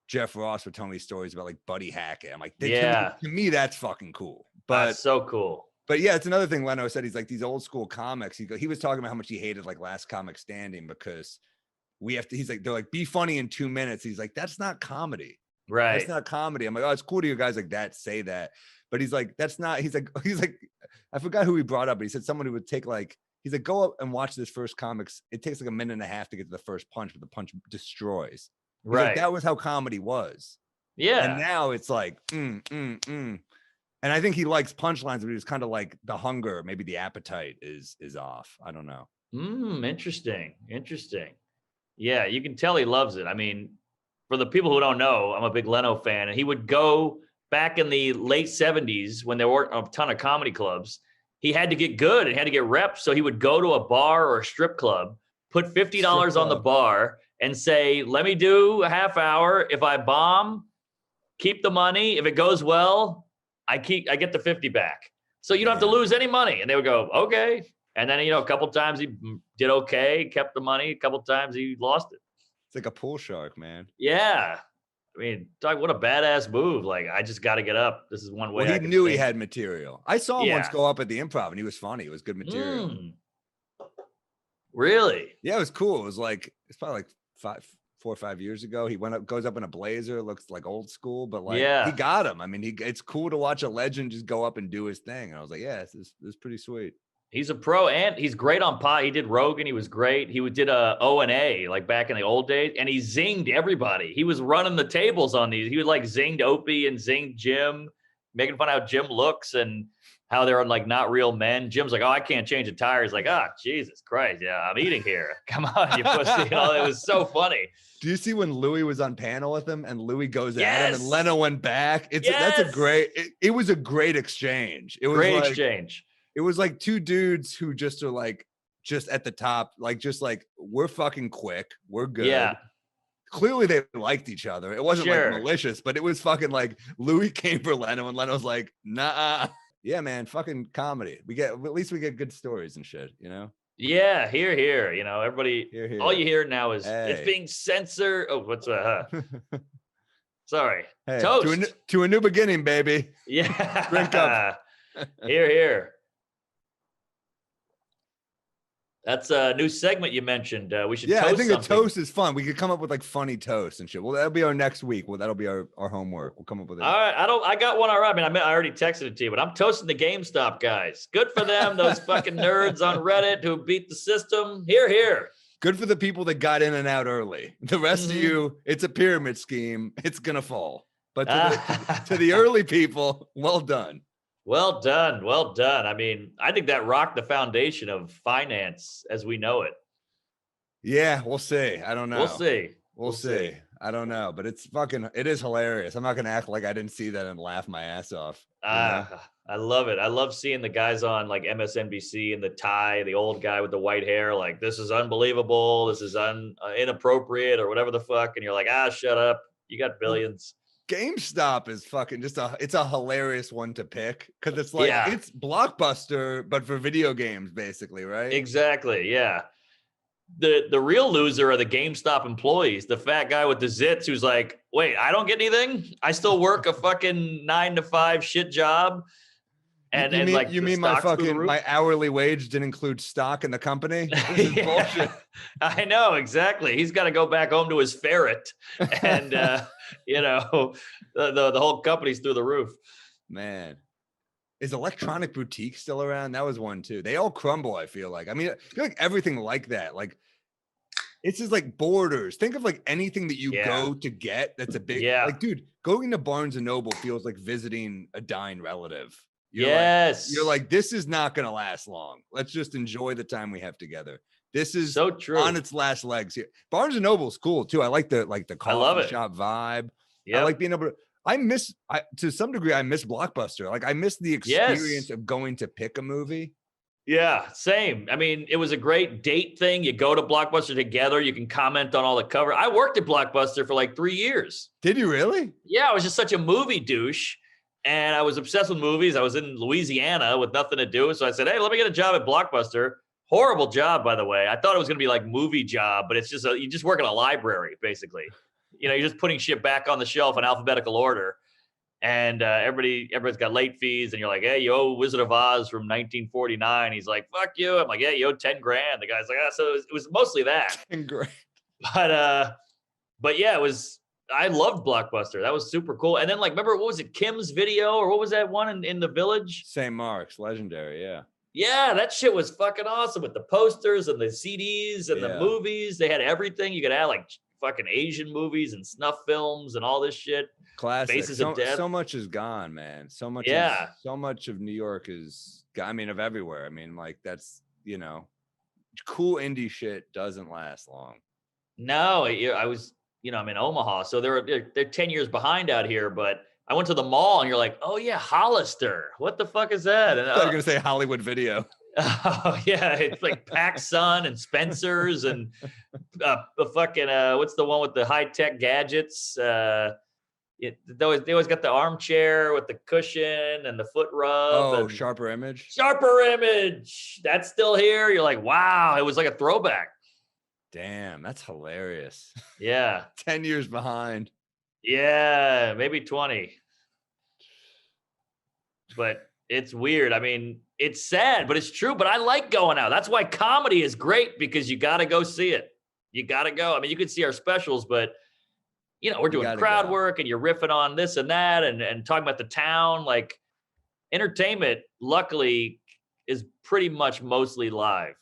Jeff Ross would tell me stories about like Buddy Hackett. I'm like, to me, that's fucking cool. But that's so cool. But yeah, it's another thing Leno said. He's like, these old school comics. He was talking about how much he hated like Last Comic Standing, because he's like, they're like, be funny in 2 minutes. He's like, that's not comedy. Right. That's not comedy. I'm like, oh, it's cool to you guys like that say that. But he's like, that's not, he's like, I forgot who he brought up, but he said someone who would take like, he's like, go up and watch this first comics. It takes like a minute and a half to get to the first punch, but the punch destroys. He's right. Like, that was how comedy was. Yeah. And now it's like, And I think he likes punchlines, but he was kind of like the hunger, maybe the appetite is off. I don't know. Interesting. Yeah, you can tell he loves it. I mean, for the people who don't know, I'm a big Leno fan, and he would go back in the late 70s when there weren't a ton of comedy clubs. He had to get good and had to get reps. So he would go to a bar or a strip club, put $50 on the bar and say, let me do a half hour. If I bomb, keep the money. If it goes well, I get the 50 back. So you don't have to lose any money. And they would go, okay. And then, a couple times he did okay, kept the money. A couple times he lost it. It's like a pool shark, man. Yeah. I mean, what a badass move. Like, I just got to get up. This is one way. Well, he knew he had material. I saw him once go up at the Improv, and he was funny. It was good material. Really? Yeah, it was cool. It's probably like 4 or 5 years ago. He goes up in a blazer, looks like old school, but like he got him. I mean, it's cool to watch a legend just go up and do his thing. And I was like, yeah, this is pretty sweet. He's a pro, and he's great on pod. He did Rogan. He was great. He did a O&A like back in the old days, and he zinged everybody. He was running the tables on these. He would like zinged Opie and zinged Jim, making fun of how Jim looks and how they're like not real men. Jim's like, oh, I can't change a tire. He's like, Jesus Christ. Yeah, I'm eating here. Come on, you pussy. It was so funny. Do you see when Louis was on panel with him and Louis goes at him and Leno went back? That's a great, it was a great exchange. It was great exchange. It was like two dudes who just are like, just at the top, like, just like, we're fucking quick. We're good. Yeah. Clearly they liked each other. It wasn't like malicious, but it was fucking like Louis came for Leno and Leno's like, nah. Yeah, man, fucking comedy. At least we get good stories and shit, Yeah, here. Everybody, here. All you hear now is it's being censored. Oh, what's Sorry. Hey, toast. To a new beginning, baby. Yeah. Drink up. Here. That's a new segment you mentioned. We should toast I think something. a toast is fun. We could come up with like funny toasts and shit. Well, that'll be our next week. Well, that'll be our homework. We'll come up with it. All right. I got one already. I mean, I already texted it to you, but I'm toasting the GameStop guys. Good for them. Those fucking nerds on Reddit who beat the system. Here. Good for the people that got in and out early. The rest of you, it's a pyramid scheme. It's going to fall. But to the early people, well done. Well done. I mean, I think that rocked the foundation of finance as we know it. Yeah, we'll see. I don't know. We'll see. I don't know, but it is hilarious. I'm not going to act like I didn't see that and laugh my ass off. I love it. I love seeing the guys on like MSNBC in the tie, the old guy with the white hair, like, this is unbelievable. This is inappropriate or whatever the fuck. And you're like, shut up. You got billions. GameStop is fucking it's a hilarious one to pick, because it's like, it's Blockbuster, but for video games, basically, right? Exactly. Yeah. The real loser are the GameStop employees, the fat guy with the zits who's like, wait, I don't get anything? I still work a fucking 9 to 5 shit job. And you mean my hourly wage didn't include stock in the company? This is bullshit. I know, exactly. He's got to go back home to his ferret, and the whole company's through the roof. Man, is Electronic Boutique still around? That was one too. They all crumble, I feel like. I mean, I feel like everything like that, like, it's just like Borders. Think of like anything that you go to get that's a big, like, dude, going to Barnes and Noble feels like visiting a dying relative. You're like, this is not going to last long. Let's just enjoy the time we have together. This is so true. on its last legs here. Barnes and Noble's cool too. I like the coffee shop vibe. Yep. I like being able to. To some degree, I miss Blockbuster. Like I miss the experience of going to pick a movie. Yeah, same. I mean, it was a great date thing. You go to Blockbuster together. You can comment on all the cover. I worked at Blockbuster for like 3 years. Did you really? Yeah, I was just such a movie douche. And I was obsessed with movies. I was in Louisiana with nothing to do. So I said, hey, let me get a job at Blockbuster. Horrible job, by the way. I thought it was going to be like movie job, but it's just you just work in a library, basically. You know, you're just putting shit back on the shelf in alphabetical order. And everybody's got late fees. And you're like, hey, you owe Wizard of Oz from 1949. He's like, fuck you. I'm like, yeah, you owe 10 grand. The guy's like, so it was mostly that. 10 grand. But yeah, I loved Blockbuster. That was super cool. And then remember, what was it? Kim's Video, or what was that one in the Village? St. Mark's, legendary. Yeah. Yeah, that shit was fucking awesome with the posters and the CDs and the movies. They had everything. You could add like fucking Asian movies and snuff films and all this shit. Classic. Faces of Death. So much is gone, man. So much. Yeah. So much of New York is, I mean, of everywhere. I mean, like that's, cool indie shit doesn't last long. No, I'm in Omaha, so they're 10 years behind out here, but I went to the mall and you're like, oh yeah, Hollister. What the fuck is that? And I was going to say Hollywood Video. Oh yeah. It's like PacSun and Spencer's and the fucking, what's the one with the high tech gadgets? They always got the armchair with the cushion and the foot rub. Oh, Sharper Image. Sharper Image. That's still here. You're like, wow, it was like a throwback. Damn, that's hilarious. Yeah. 10 years behind. Yeah, maybe 20. But it's weird. I mean, it's sad, but it's true. But I like going out. That's why comedy is great, because you got to go see it. You got to go. I mean, you could see our specials, but, we're doing crowd work and you're riffing on this and that and talking about the town. Like, entertainment, luckily, is pretty much mostly live.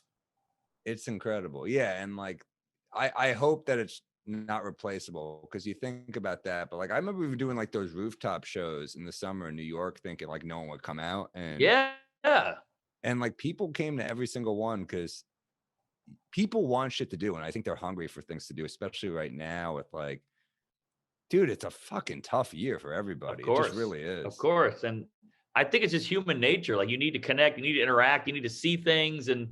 It's incredible. Yeah. And like, I hope that it's not replaceable, because you think about that. But like, I remember we were doing like those rooftop shows in the summer in New York, thinking like no one would come out. And and like people came to every single one because people want shit to do. And I think they're hungry for things to do, especially right now with like, dude, it's a fucking tough year for everybody. It just really is. Of course. And I think it's just human nature. Like, you need to connect, you need to interact, you need to see things. And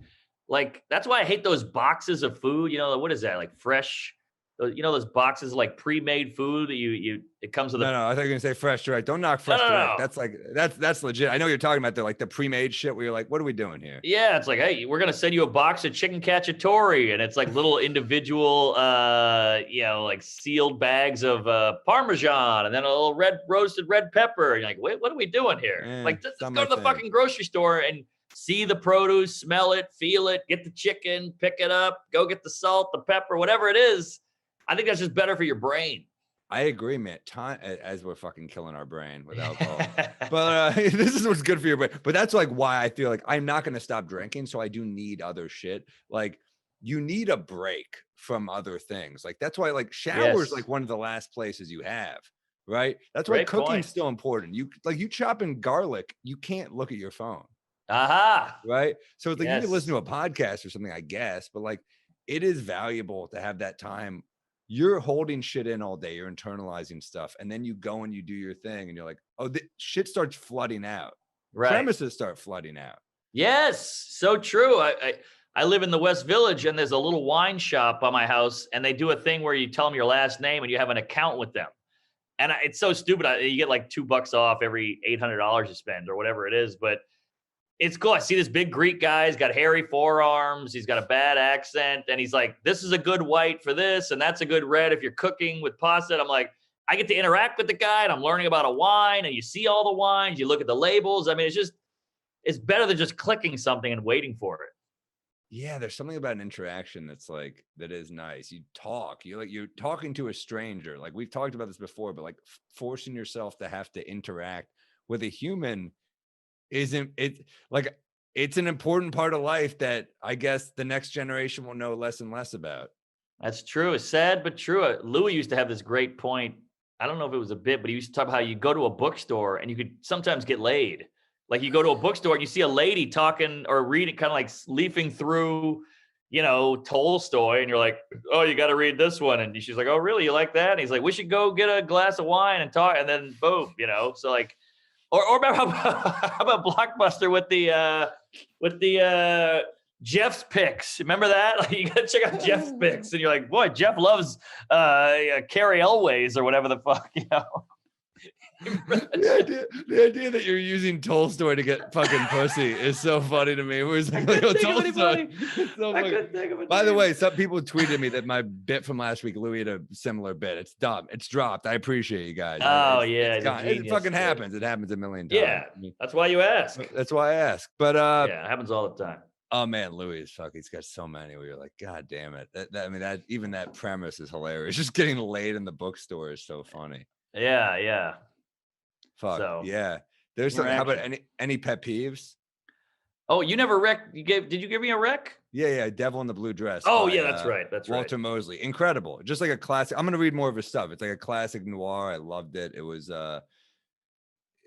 like, that's why I hate those boxes of food. What is that? Like fresh, those boxes of like pre-made food that it comes with. No, I thought you were gonna say Fresh Direct. Don't knock Fresh Direct. That's like, that's legit. I know what you're talking about. The pre-made shit where you're like, what are we doing here? Yeah. It's like, hey, we're going to send you a box of chicken cacciatore. And it's like little individual, like sealed bags of Parmesan, and then a little roasted red pepper. And you're like, wait, what are we doing here? Like, let's go to the fucking grocery store and see the produce, smell it, feel it, get the chicken, pick it up, go get the salt, the pepper, whatever it is. I think that's just better for your brain. I agree, man. Time, as we're fucking killing our brain with alcohol. But this is what's good for your brain. But that's like why I feel like I'm not going to stop drinking. So I do need other shit. Like, you need a break from other things. Like, that's why like showers, like one of the last places you have, right? That's why cooking's still important. You chopping garlic, you can't look at your phone. Aha. Right. So it's like you can listen to a podcast or something, I guess, but like it is valuable to have that time. You're holding shit in all day, you're internalizing stuff, and then you go and you do your thing, and you're like, oh, the shit starts flooding out. Right. Premises start flooding out. Yes, so true. I live in the West Village, and there's a little wine shop by my house, and they do a thing where you tell them your last name and you have an account with them. And it's so stupid. You get like $2 off every $800 you spend or whatever it is, but it's cool. I see this big Greek guy. He's got hairy forearms. He's got a bad accent. And he's like, this is a good white for this. And that's a good red if you're cooking with pasta. And I'm like, I get to interact with the guy and I'm learning about a wine, and you see all the wines. You look at the labels. I mean, it's better than just clicking something and waiting for it. Yeah. There's something about an interaction that's like, that is nice. You talk, you're talking to a stranger. Like, we've talked about this before, but like forcing yourself to have to interact with a human isn't it like, it's an important part of life that I guess the next generation will know less and less about. That's true. It's sad, but true. Louis used to have this great point. I don't know if it was a bit, but he used to talk about how you go to a bookstore and you could sometimes get laid. Like, you go to a bookstore and you see a lady talking or reading, kind of like leafing through, Tolstoy, and you're like, oh, you got to read this one. And she's like, oh, really? You like that? And he's like, we should go get a glass of wine and talk. And then boom, so like, or how about Blockbuster with the Jeff's picks? Remember that? Like, you got to check out Jeff's picks. And you're like, boy, Jeff loves Carrie Elways or whatever the fuck, the idea that you're using Tolstoy to get fucking pussy is so funny to me. Where it's like, Tolstoy. By the way, some people tweeted me that my bit from last week, Louis had a similar bit. It's dumb. It's dropped. I appreciate you guys. It fucking happens. It happens a million times. Yeah, that's why you ask. That's why I ask. But it happens all the time. Oh man, Louis is fucking. He's got so many where you're like, God damn it. That even that premise is hilarious. Just getting laid in the bookstore is so funny. Yeah. Fuck yeah. There's some. How about any pet peeves? Oh, you never did you give me a rec? Yeah. Devil in the Blue Dress. Oh yeah, that's right. That's Walter Mosley. Incredible. Just like a classic. I'm gonna read more of his stuff. It's like a classic noir. I loved it. It was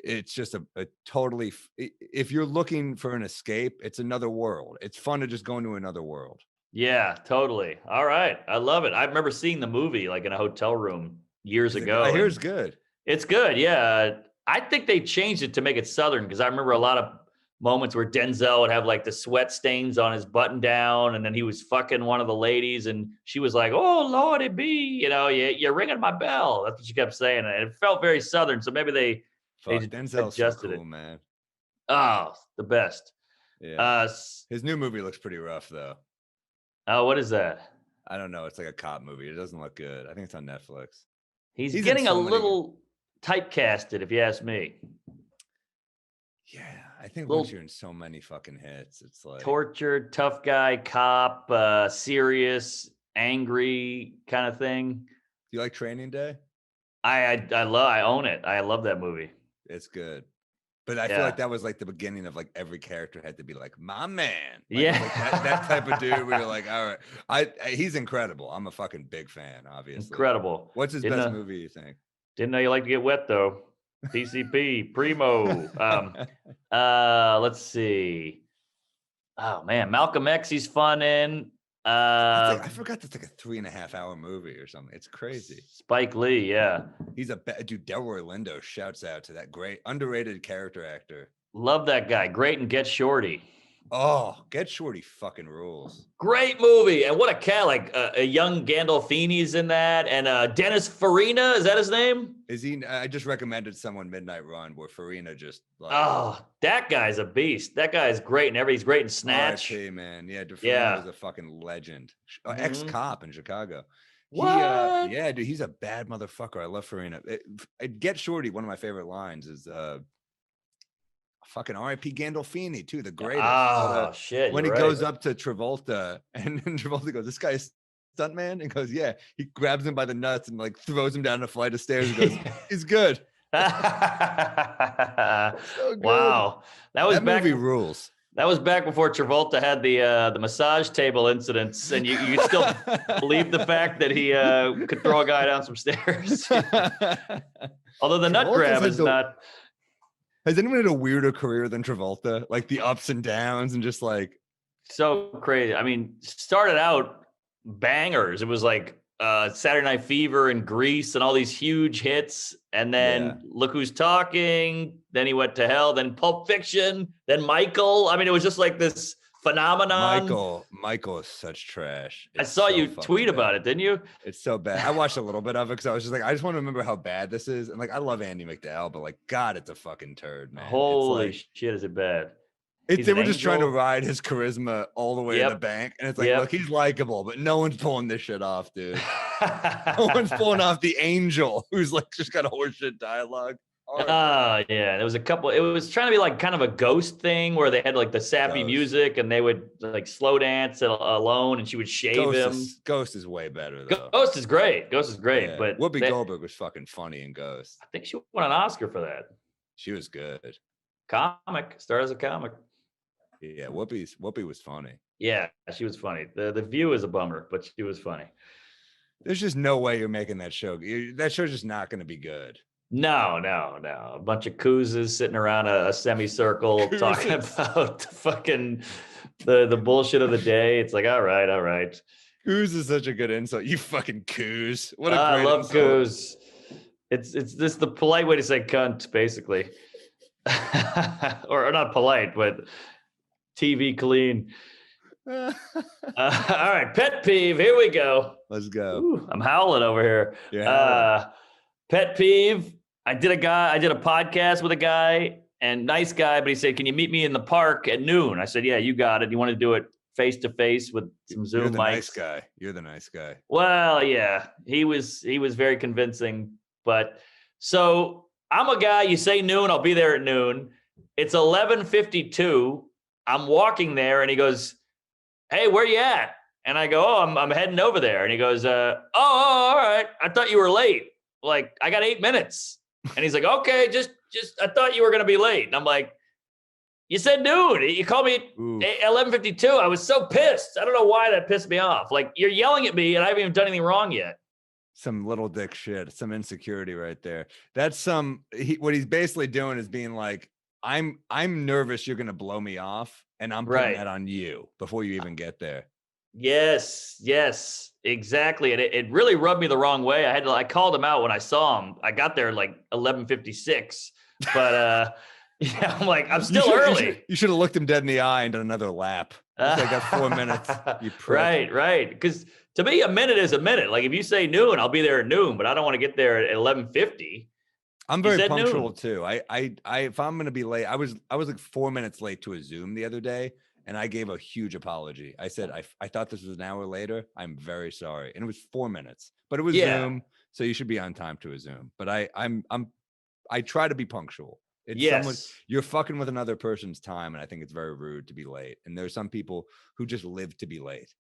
it's just a totally, if you're looking for an escape, it's another world. It's fun to just go into another world. Yeah, totally. All right. I love it. I remember seeing the movie like in a hotel room years ago. I hear it's good. It's good. Yeah. I think they changed it to make it Southern because I remember a lot of moments where Denzel would have like the sweat stains on his button down, and then he was fucking one of the ladies, and she was like, "Oh Lordy be, you're ringing my bell." That's what she kept saying, and it felt very Southern. So maybe they Denzel's adjusted so cool, it. Man. Oh, the best. Yeah. His new movie looks pretty rough though. Oh, what is that? I don't know. It's like a cop movie. It doesn't look good. I think it's on Netflix. He's getting a little typecasted, if you ask me. Yeah, I think once you're in so many fucking hits, it's like tortured, tough guy, cop, serious, angry kind of thing. Do you like Training Day? I own it. I love that movie. It's good. But I feel like that was like the beginning of like every character had to be like, my man. Like, yeah. Like that type of dude where you're like, all right. He's incredible. I'm a fucking big fan, obviously. Incredible. What's his best movie, you think? Didn't know you like to get wet though. PCP, Primo. Let's see. Oh man, Malcolm X, he's fun in. I forgot that's like a 3.5 hour movie or something. It's crazy. Spike Lee, yeah. He's dude. Delroy Lindo shouts out to that great underrated character actor. Love that guy. Great in Get Shorty. Oh, Get Shorty fucking rules. Great movie. And what a cat, like a young Gandolfini's in that. And Dennis Farina, is that his name? Is he? I just recommended someone Midnight Run where Farina just like. Oh, that guy's a beast. That guy is great and he's great in Snatch. RIP, man. Yeah, Farina is a fucking legend. Ex-cop in Chicago. What? Yeah, dude, he's a bad motherfucker. I love Farina. Get Shorty, one of my favorite lines is fucking R.I.P. Gandolfini too, the greatest. Oh shit! When he goes up to Travolta and Travolta goes, "This guy's stuntman," and goes, "Yeah." He grabs him by the nuts and like throws him down a flight of stairs and goes, "He's good." So good. Wow, that movie rules. That was back before Travolta had the massage table incidents, and you could still believe the fact that he could throw a guy down some stairs. Although the nut grab is not. Has anyone had a weirder career than Travolta? Like the ups and downs and just like. So crazy. I mean, started out bangers. It was like Saturday Night Fever and Grease and all these huge hits. And then Look Who's Talking. Then he went to hell. Then Pulp Fiction. Then Michael. I mean, it was just like this phenomenon. Michael is such trash. I saw you tweet about it, didn't you? It's so bad. I watched a little bit of it because I was just like, I just want to remember how bad this is. And like, I love Andy McDowell, but like, God, it's a fucking turd, man. Holy shit, is it bad? They were just trying to ride his charisma all the way to the bank. And it's like, look, he's likable, but no one's pulling this shit off, dude. No one's pulling off the angel who's like just got horseshit dialogue. Yeah. There was a couple. It was trying to be like kind of a Ghost thing where they had like the sappy music and they would like slow dance alone and she would shave him. Ghost is way better though. Ghost is great. But Whoopi Goldberg was fucking funny in Ghost. I think she won an Oscar for that. She was good. Started as a comic. Yeah, Whoopi was funny. Yeah, she was funny. The View is a bummer, but she was funny. There's just no way you're making that show. That show's just not going to be good. No. A bunch of koozes sitting around a semicircle talking about fucking the bullshit of the day. It's like, all right. Coos is such a good insult. You fucking coos. What a I great love insult. koos. It's just the polite way to say cunt, basically. or not polite, but TV clean. All right, pet peeve. Here we go. Let's go. Ooh, I'm howling over here. Yeah. Pet peeve. I did a podcast with a guy, and nice guy, but he said, "Can you meet me in the park at noon?" I said, "Yeah, you got it. You want to do it face to face with some Zoom You're the mics?" nice guy. You're the nice guy. Well, yeah, he was very convincing. But so I'm a guy. You say noon, I'll be there at noon. It's 11:52. I'm walking there, and he goes, "Hey, where you at?" And I go, "Oh, I'm heading over there." And he goes, "Oh, all right. I thought you were late. Like, I got 8 minutes." And he's like, "Okay, just I thought you were gonna be late." And I'm like, "You said noon. You called me at 11:52. I was so pissed. I don't know why that pissed me off. Like, you're yelling at me, and I haven't even done anything wrong yet." Some little dick shit, some insecurity right there. That's what he's basically doing is being like, I'm nervous you're gonna blow me off, and I'm putting that on you before you even get there. Yes, exactly. And it really rubbed me the wrong way. I called him out when I saw him. I got there like 11:56, but yeah, I'm like, I'm still early. You should have looked him dead in the eye and done another lap. I got 4 minutes. You prick. Right. Because to me, a minute is a minute. Like, if you say noon, I'll be there at noon, but I don't want to get there at 11:50. I'm very punctual too. I if I'm gonna be late, I was like 4 minutes late to a Zoom the other day, and I gave a huge apology. I said I thought this was an hour later. I'm very sorry, and it was 4 minutes, but it was Zoom, so you should be on time to a Zoom. But I try to be punctual. It's you're fucking with another person's time, and I think it's very rude to be late. And there's some people who just live to be late.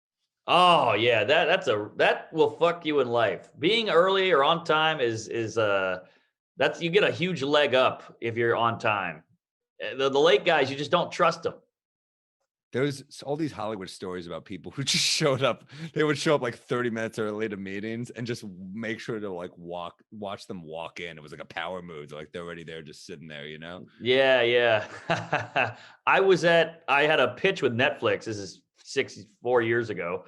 Oh yeah, that will fuck you in life. Being early or on time is you get a huge leg up if you're on time. The late guys, you just don't trust them. There's all these Hollywood stories about people who just showed up. They would show up like 30 minutes early to meetings and just make sure to like watch them walk in. It was like a power move. Like they're already there, just sitting there, you know? Yeah. I had a pitch with Netflix. This is 4 years ago.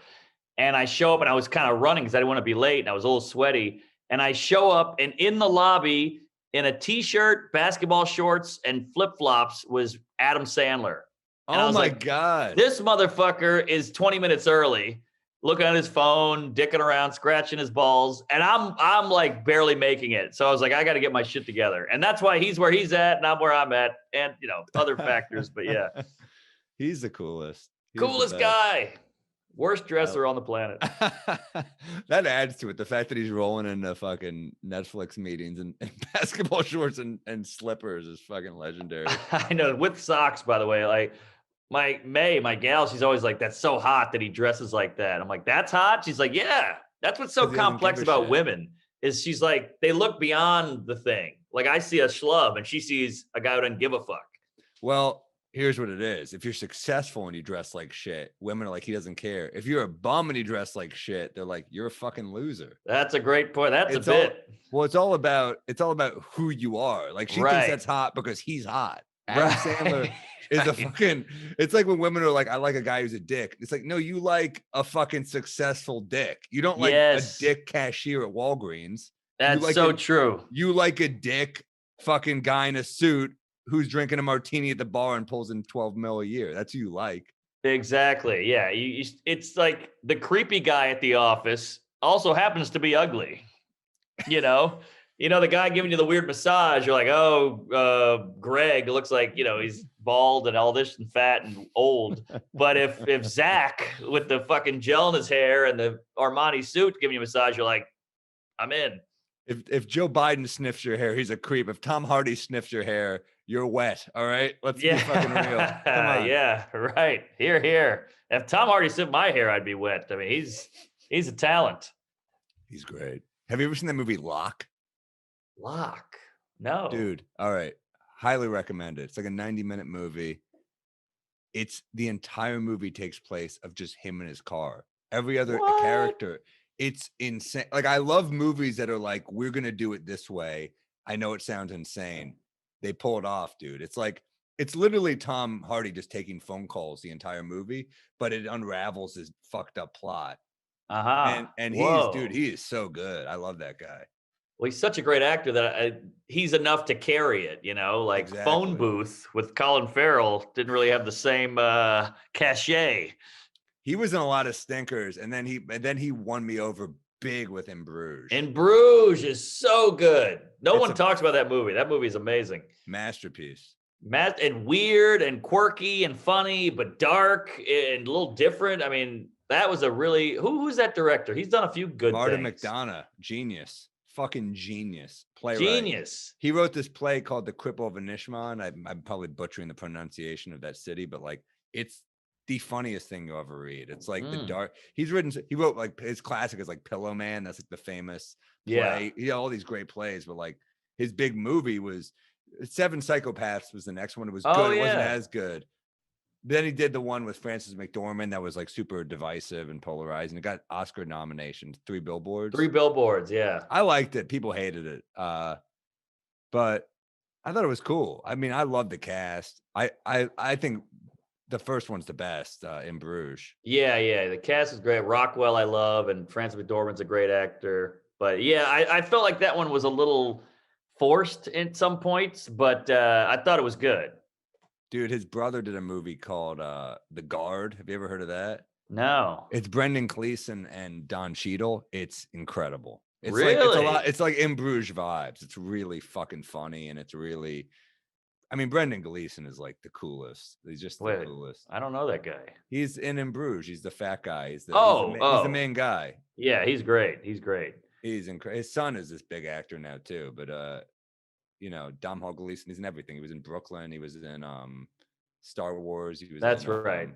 And I show up and I was kind of running because I didn't want to be late and I was a little sweaty. And I show up, and in the lobby in a t-shirt, basketball shorts, and flip-flops was Adam Sandler. And oh my God. This motherfucker is 20 minutes early, looking at his phone, dicking around, scratching his balls. And I'm like barely making it. So I was like, I got to get my shit together. And that's why he's where he's at and I'm where I'm at. And, other factors, but yeah. He's the coolest. Coolest guy. Worst dresser on the planet. That adds to it. The fact that he's rolling into fucking Netflix meetings and basketball shorts and slippers is fucking legendary. I know. With socks, by the way. Like my gal, she's always like, "That's so hot that he dresses like that." I'm like, "That's hot?" She's like, "Yeah." That's what's so complex about women is she's like, they look beyond the thing. Like, I see a schlub and she sees a guy who doesn't give a fuck. Well, here's what it is. If you're successful and you dress like shit, women are like, he doesn't care. If you're a bum and you dress like shit, they're like, you're a fucking loser. That's a great point. That's a bit. It's all about who you are. Like, she thinks that's hot because he's hot. Adam Sandler is a fucking, it's like when women are like, I like a guy who's a dick. It's like, no, you like a fucking successful dick. You don't like a dick cashier at Walgreens. That's so true. You like a dick fucking guy in a suit who's drinking a martini at the bar and pulls in 12 mil a year. That's who you like. Exactly. Yeah. It's like the creepy guy at the office also happens to be ugly. The guy giving you the weird massage, you're like, oh, Greg looks like, he's bald and all this and fat and old. But if Zach with the fucking gel in his hair and the Armani suit giving you a massage, you're like, I'm in. If Joe Biden sniffs your hair, he's a creep. If Tom Hardy sniffs your hair, you're wet. All right. Let's be fucking real. Come on. Yeah. Right. Here. If Tom Hardy sniffed my hair, I'd be wet. I mean, he's a talent. He's great. Have you ever seen that movie Lock? No. Dude. All right. Highly recommend it. It's like a 90-minute movie. It's the entire movie takes place of just him in his car. Every other character. It's insane. Like, I love movies that are like, we're going to do it this way. I know it sounds insane. They pull it off, dude. It's literally Tom Hardy just taking phone calls the entire movie, but it unravels his fucked up plot. And he is so good. I love that guy. Well, he's such a great actor that he's enough to carry it, like Exactly. Phone Booth with Colin Farrell didn't really have the same cachet. He was in a lot of stinkers, and then he won me over big with In Bruges. In Bruges is so good. No one talks about that movie. That movie is amazing. Masterpiece. And weird and quirky and funny, but dark and a little different. I mean, that was a really who's that director? He's done a few good Martin things. McDonagh, genius. Fucking genius. Playwright. Genius. He wrote this play called The Cripple of Inishmaan. I'm probably butchering the pronunciation of that city, but like it's the funniest thing you'll ever read. It's like the dark. He wrote like his classic is like Pillow Man. That's like the famous play. He had all these great plays, but like his big movie was Seven Psychopaths was the next one. It was good. It wasn't as good. Then he did the one with Frances McDormand that was like super divisive and polarizing. It got Oscar nominations. 3 Billboards. 3 Billboards, yeah. I liked it. People hated it. But I thought it was cool. I mean, I love the cast. I think the first one's the best, In Bruges. Yeah. The cast is great. Rockwell I love, and Frances McDormand's a great actor. But yeah, I felt like that one was a little forced in some points, but I thought it was good. Dude, his brother did a movie called The Guard. Have you ever heard of that? No. It's Brendan Gleeson and Don Cheadle. It's incredible. It's really? It's like In Bruges vibes. It's really fucking funny, and it's really, I mean, Brendan Gleeson is like the coolest. He's just the coolest. I don't know that guy. He's in Bruges. He's the fat guy. He's the main guy. Yeah, he's great. He's incredible. His son is this big actor now too, but Domhnall Gleeson, he's in everything. He was in Brooklyn. He was in Star Wars. He was. That's right.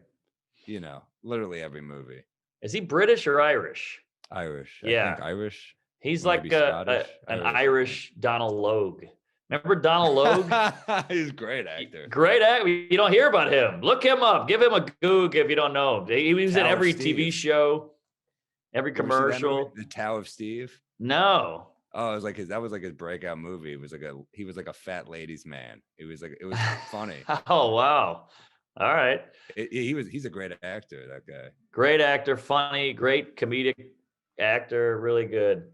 Literally every movie. Is he British or Irish? Irish. Yeah, I think Irish. He's like an Irish Donald Logue. Remember Donald Logue? He's a great actor. Great actor. You don't hear about him. Look him up. Give him a goog if you don't know him. He was in every TV show, every commercial. The Tower of Steve? No. Oh, it was that was like his breakout movie. He was like a fat ladies man. It was funny. Oh wow. All right. He's a great actor, that guy. Great actor, funny, great comedic actor, really good.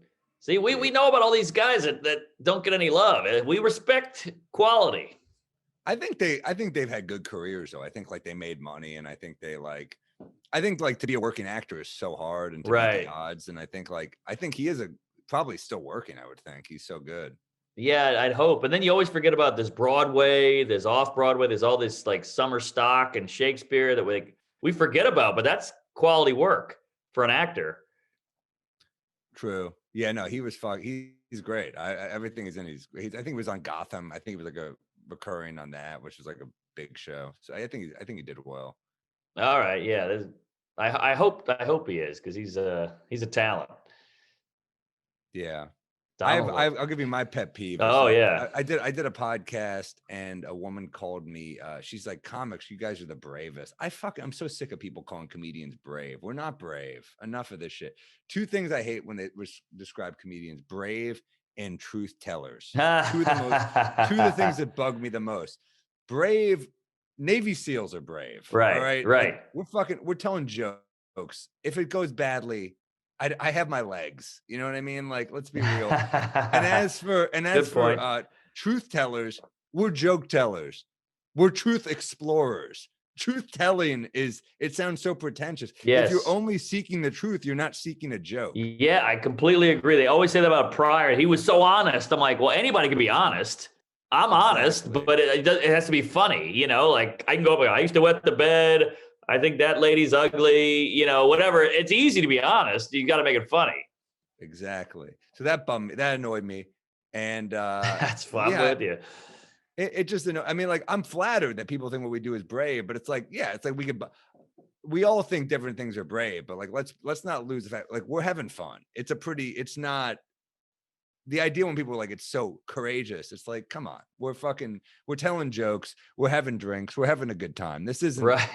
See, we know about all these guys that don't get any love. We respect quality. I think they've had good careers though. I think like they made money, and I think to be a working actor is so hard and to beat the odds. And I think he is probably still working. I would think he's so good. Yeah, I'd hope. And then you always forget about this Broadway, there's off Broadway, there's all this like summer stock and Shakespeare that we forget about, but that's quality work for an actor. True. Yeah, no, he was he's great. Everything is in I think he was on Gotham. I think he was like a recurring on that, which was like a big show. So I think he did well. All right. Yeah. I hope he is, because he's a talent. Yeah. I'll give you my pet peeve. Oh yeah. I did a podcast, and a woman called me. She's like, "Comics, you guys are the bravest." I'm so sick of people calling comedians brave. We're not brave. Enough of this shit. 2 things I hate when they describe comedians: brave and truth tellers. Two of the things that bug me the most. Brave. Navy SEALs are brave. Right. All right. Right. Like, we're telling jokes. If it goes badly, I have my legs, you know what I mean? Like, let's be real. And as for truth tellers, we're joke tellers. We're truth explorers. Truth telling it sounds so pretentious. Yes. If you're only seeking the truth, you're not seeking a joke. Yeah, I completely agree. They always say that about Pryor. He was so honest. I'm like, well, anybody can be honest. I'm honest, but it has to be funny. Like I can go up, I used to wet the bed. I think that lady's ugly, whatever. It's easy to be honest. You got to make it funny. Exactly. So that bummed me. That annoyed me. And that's fun with you. It just annoyed. I mean, like, I'm flattered that people think what we do is brave, but it's like, we all think different things are brave, but like, let's not lose the fact, like, we're having fun. It's not the idea when people are like, it's so courageous. It's like, come on, we're telling jokes. We're having drinks. We're having a good time. This isn't right.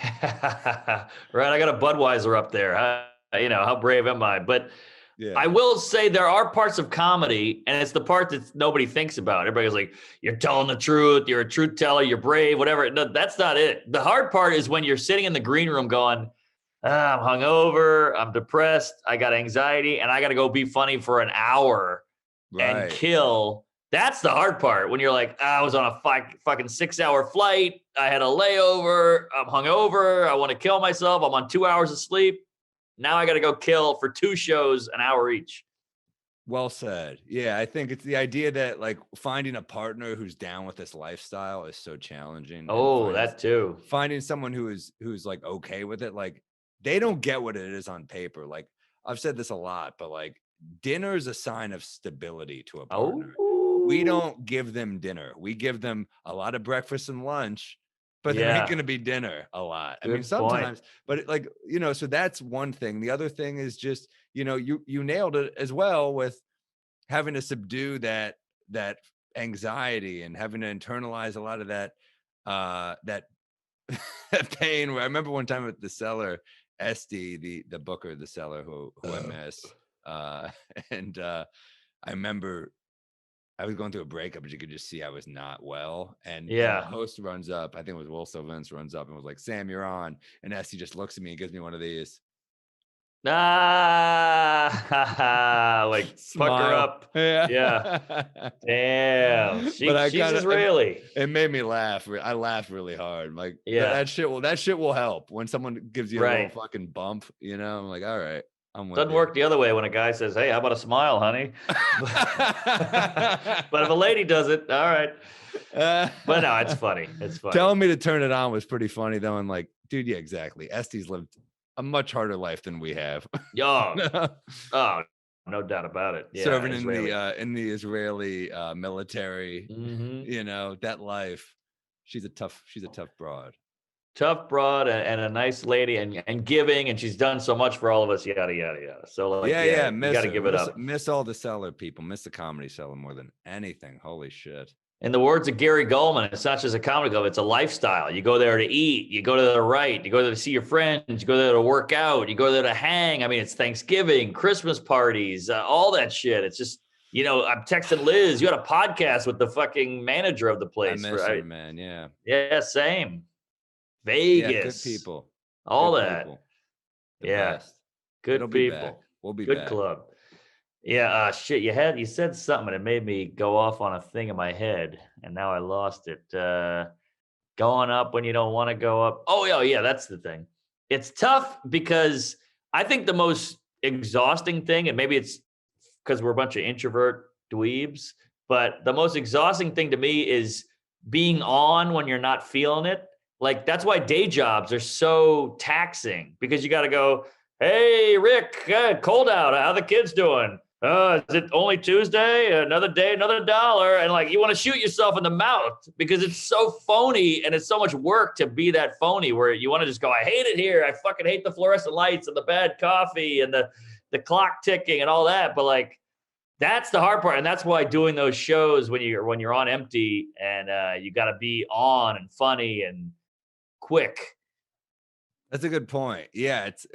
Right. I got a Budweiser up there. How brave am I? But I will say there are parts of comedy, and it's the part that nobody thinks about. Everybody's like, you're telling the truth, you're a truth teller, you're brave, whatever. No, that's not it. The hard part is when you're sitting in the green room going, I'm hungover, I'm depressed, I got anxiety, and I got to go be funny for an hour and kill. That's the hard part when you're like, I was on a fucking 6-hour flight, I had a layover, I'm hungover, I want to kill myself, I'm on 2 hours of sleep. Now I got to go kill for 2 shows, an hour each. Well said. Yeah, I think it's the idea that like finding a partner who's down with this lifestyle is so challenging. Oh, that too. Finding someone who's like okay with it, like they don't get what it is on paper. Like I've said this a lot, but like dinner is a sign of stability to a partner. We don't give them dinner. We give them a lot of breakfast and lunch. But there ain't going to be dinner a lot. I mean, sometimes, but like, you know, so that's one thing. The other thing is just, you know, you nailed it as well with having to subdue that anxiety and having to internalize a lot of that pain. I remember one time at the Cellar, Esty, the booker of the Cellar who I miss. And I remember I was going through a breakup, but you could just see I was not well. And the host runs up, I think it was Will Sylvans, runs up and was like, Sam, you're on. And Esty just looks at me and gives me one of these. Like fuck her up. Yeah. Damn. She's Israeli. It made me laugh. I laughed really hard. Like that shit will help when someone gives you a little fucking bump, you know. I'm like, all right. Doesn't work the other way when a guy says, hey, how about a smile, honey? But if a lady does it, all right. But no, it's funny. It's funny. Telling me to turn it on was pretty funny though. And like, dude, yeah, exactly. Esty's lived a much harder life than we have. Oh, no doubt about it. Yeah, serving in the Israeli military, you know, that life. She's a tough broad. Tough broad and a nice lady and giving, and she's done so much for all of us, yada yada yada. So like, you got to give it up. Miss all the Cellar people. Miss the Comedy Cellar more than anything. Holy shit. In the words of Gary Goldman, it's not just a comedy club; it's a lifestyle. You go there to eat, you go there to write, you go there to see your friends, you go there to work out, you go there to hang. I mean, it's Thanksgiving, Christmas parties, all that shit. It's just, you know, I'm texting Liz. You had a podcast with the fucking manager of the place, I miss her, man. Yeah. Yeah, same. Vegas, good people, all good that. People. Best. Good It'll people. Be back. We'll be good back. Club. Yeah, shit. You said something and it made me go off on a thing in my head, and now I lost it. Going up when you don't want to go up. Oh yeah, that's the thing. It's tough because I think the most exhausting thing, and maybe it's because we're a bunch of introvert dweebs, but the most exhausting thing to me is being on when you're not feeling it. Like, that's why day jobs are so taxing, because you got to go, hey, Rick, cold out. How the kids doing? Is it only Tuesday? Another day, another $1. And like, you want to shoot yourself in the mouth because it's so phony and it's so much work to be that phony where you want to just go, I hate it here. I fucking hate the fluorescent lights and the bad coffee and the clock ticking and all that. But like, that's the hard part. And that's why doing those shows when you're on empty and you got to be on and funny and quick. That's a good point. Yeah, it's.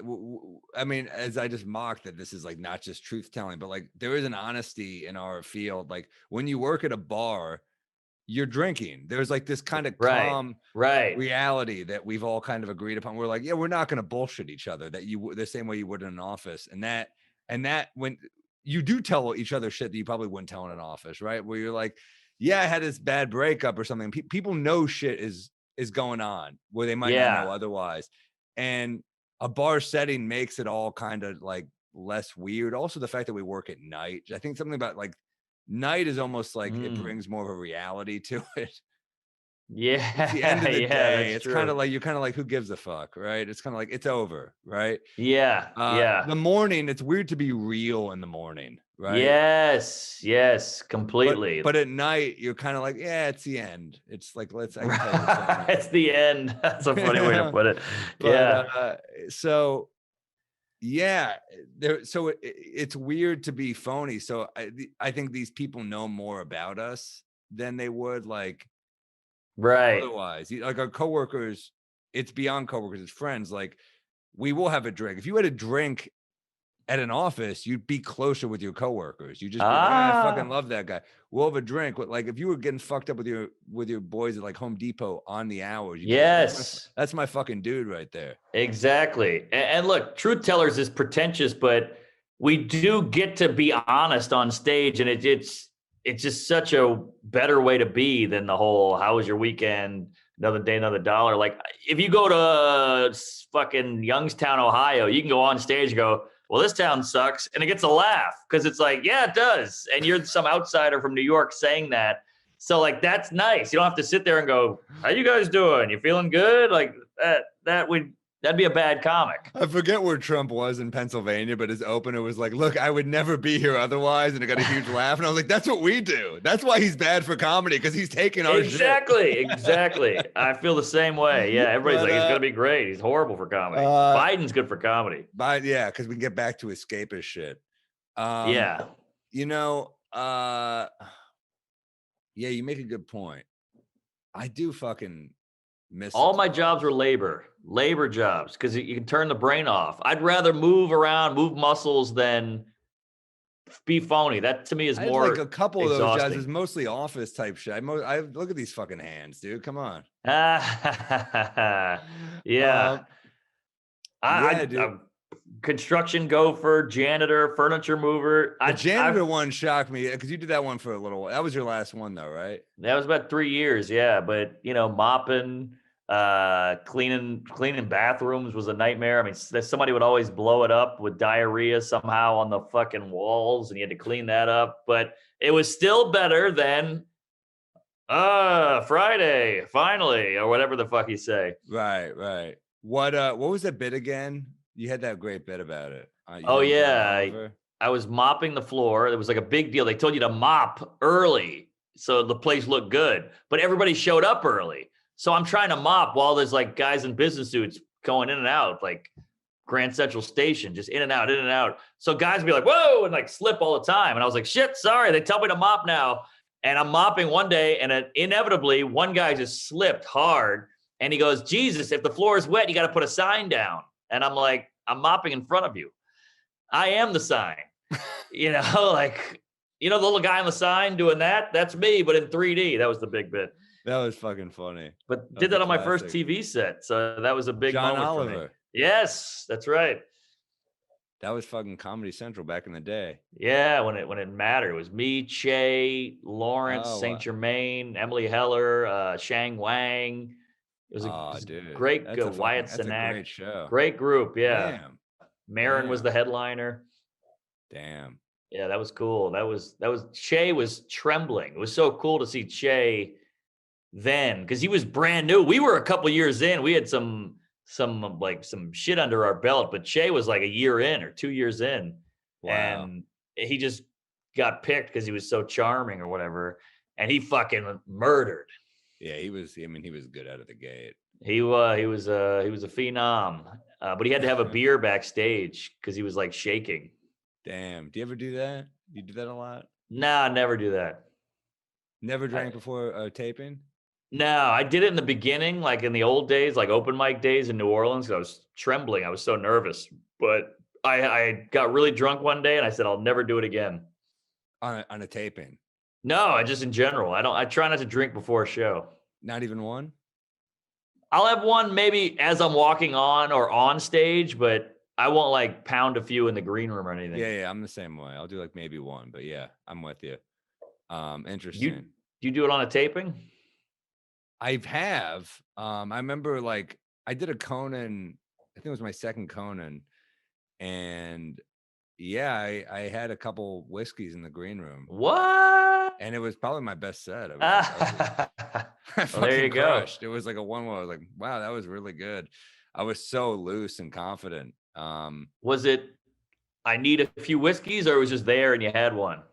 I mean, as I just mocked that this is like not just truth telling, but like there is an honesty in our field. Like when you work at a bar, you're drinking. There's like this kind of calm reality that we've all kind of agreed upon. We're like, yeah, we're not going to bullshit each other the same way you would in an office. And that when you do tell each other shit that you probably wouldn't tell in an office, right? Where you're like, yeah, I had this bad breakup or something. People know shit is going on where they might not know otherwise. And a bar setting makes it all kind of like less weird. Also, the fact that we work at night, I think something about like night is almost like it brings more of a reality to it. Yeah. At the end of the day, it's kind of like, you're kind of like, who gives a fuck, right? It's kind of like, it's over, right? Yeah. The morning, it's weird to be real in the morning, right? Yes, completely. But at night, you're kind of like, yeah, it's the end. It's like, it's the end. That's a funny way to put it. So it's weird to be phony. So I think these people know more about us than they would like. Right. Otherwise, like our coworkers, it's beyond coworkers, it's friends. Like we will have a drink. If you had a drink at an office, you'd be closer with your coworkers. You just be like, I fucking love that guy. We'll have a drink. Like if you were getting fucked up with your boys at like Home Depot on the hours, you'd be like, that's my fucking dude right there. Exactly. And look, truth tellers is pretentious, but we do get to be honest on stage, and it's just such a better way to be than the whole "how was your weekend? Another day, another dollar." Like if you go to fucking Youngstown, Ohio, you can go on stage and go, "Well, this town sucks," and it gets a laugh because it's like, yeah, it does. And you're some outsider from New York saying that. So like, that's nice. You don't have to sit there and go, "How you guys doing? You feeling good?" Like that'd be a bad comic. I forget where Trump was in Pennsylvania, but his opener was like, "Look, I would never be here otherwise," and it got a huge laugh. And I was like, "That's what we do. That's why he's bad for comedy, because he's taking our shit." Exactly. I feel the same way. Yeah, everybody's like, "He's gonna be great. He's horrible for comedy." Biden's good for comedy. Yeah, because we can get back to escapist shit. Yeah. You know, yeah, you make a good point. I do fucking miss all my jobs were labor jobs, because you can turn the brain off. I'd rather move around, move muscles than be phony. That to me is more like a couple exhausting. of those jobs is mostly office type shit. I look at these fucking hands, dude. Come on. Yeah. Construction gopher, janitor, furniture mover. The janitor one shocked me because you did that one for a little while. That was your last one though, right? That was about 3 years, yeah. But mopping, cleaning bathrooms was a nightmare. I mean, somebody would always blow it up with diarrhea somehow on the fucking walls, and you had to clean that up. But it was still better than Friday, finally, or whatever the fuck you say. Right. What was that bit again? You had that great bit about it. I was mopping the floor. It was like a big deal. They told you to mop early so the place looked good, but everybody showed up early. So I'm trying to mop while there's like guys in business suits going in and out, like Grand Central Station, just in and out, in and out. So guys would be like, whoa, and like slip all the time. And I was like, shit, sorry. They tell me to mop now. And I'm mopping one day, and inevitably one guy just slipped hard. And he goes, Jesus, if the floor is wet, you got to put a sign down. And I'm like, I'm mopping in front of you. I am the sign. Like, the little guy on the sign doing that? That's me, but in 3D. That was the big bit. That was fucking funny. But did that on my first TV set. So that was a big moment for me. Yes, that's right. That was fucking Comedy Central back in the day. Yeah, when it mattered. It was me, Che, Lawrence, St. Germain, Emily Heller, Shang Wang. It was a great, Wyatt Cenac. That's a great show. Great group, yeah. Damn. Marin was the headliner. Damn. Yeah, that was cool. That was Che was trembling. It was so cool to see Che then, because he was brand new. We were a couple years in. We had some shit under our belt, but Che was like a year in or 2 years in. Wow. And he just got picked because he was so charming or whatever. And he fucking murdered. Yeah, he was good out of the gate. He was a phenom, but he had to have a beer backstage because he was like shaking. Damn. Do you ever do that? You do that a lot? Nah, never do that. Never drank before taping? No, I did it in the beginning, like in the old days, like open mic days in New Orleans. I was trembling. I was so nervous, but I got really drunk one day and I said, I'll never do it again. On a taping? No, I just in general. I try not to drink before a show. Not even one? I'll have one maybe as I'm walking on or on stage, but I won't like pound a few in the green room or anything. Yeah, I'm the same way. I'll do like maybe one, but yeah, I'm with you. Interesting. You do it on a taping? I have. I remember like I did a Conan, I think it was my second Conan, and yeah, I had a couple whiskeys in the green room. What? And it was probably my best set. Well, there you go. It was like a one where I was like, wow, that was really good. I was so loose and confident. Was it, I need a few whiskeys, or it was just there and you had one?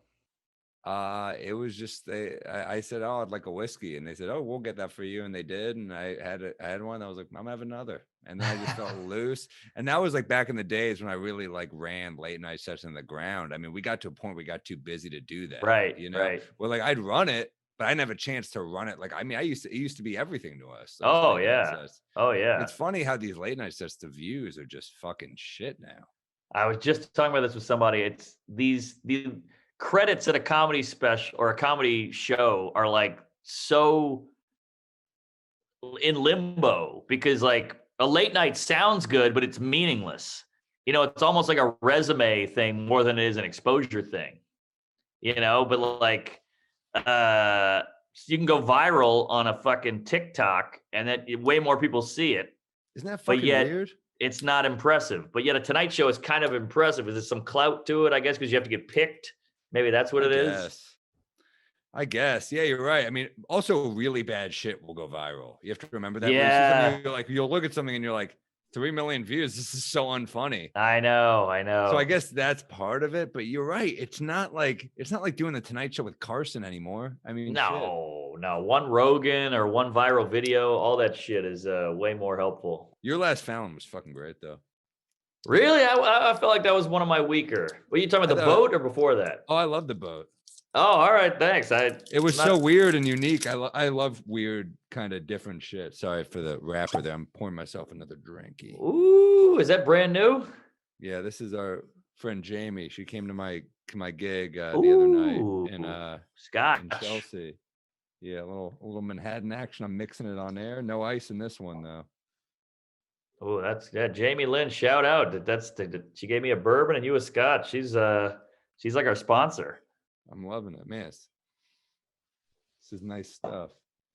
It was just I said, oh, I'd like a whiskey, and they said, oh, we'll get that for you, and they did, and I had one. I was like, I'm having another, and then I just felt loose. And that was like back in the days when I really like ran late night sessions on the ground. I mean, we got to a point where we got too busy to do that, right? Right. Well, like I'd run it, but I didn't have a chance to run it. Like, I mean, it used to be everything to us. Oh yeah. Oh yeah. It's funny how these late night sets, the views are just fucking shit now. I was just talking about this with somebody. It's the credits at a comedy special or a comedy show are like so in limbo because like a late night sounds good, but it's meaningless. You know, it's almost like a resume thing more than it is an exposure thing. You know, but like you can go viral on a fucking TikTok and that way more people see it. Isn't that But fucking yet weird? it's not impressive. But yet a Tonight Show is kind of impressive. Is there some clout to it? I guess because you have to get picked. Maybe that's what it is. I guess. Yeah, you're right. I mean, also really bad shit will go viral. You have to remember that. When you see Yeah, something, you're like, you'll look at something and you're like, 3 million views. This is so unfunny. I know. So I guess that's part of it. But you're right. It's not like doing the Tonight Show with Carson anymore. I mean, shit. No. One Rogan or one viral video, all that shit is way more helpful. Your Last Fallon was fucking great, though. Really? I felt like that was one of my weaker. Were you talking about the boat or before that? Oh, I love the boat. Oh, all right. Thanks. It was so weird and unique. I love weird kind of different shit. Sorry for the rapper there. I'm pouring myself another drinky. Ooh, is that brand new? Yeah, this is our friend Jamie. She came to my gig the other night in Scotch in Chelsea. Yeah, a little Manhattan action. I'm mixing it on air. No ice in this one though. Oh, that's Jamie Lynn. Shout out. She gave me a bourbon and you a scotch. She's like our sponsor. I'm loving it, man. This is nice stuff.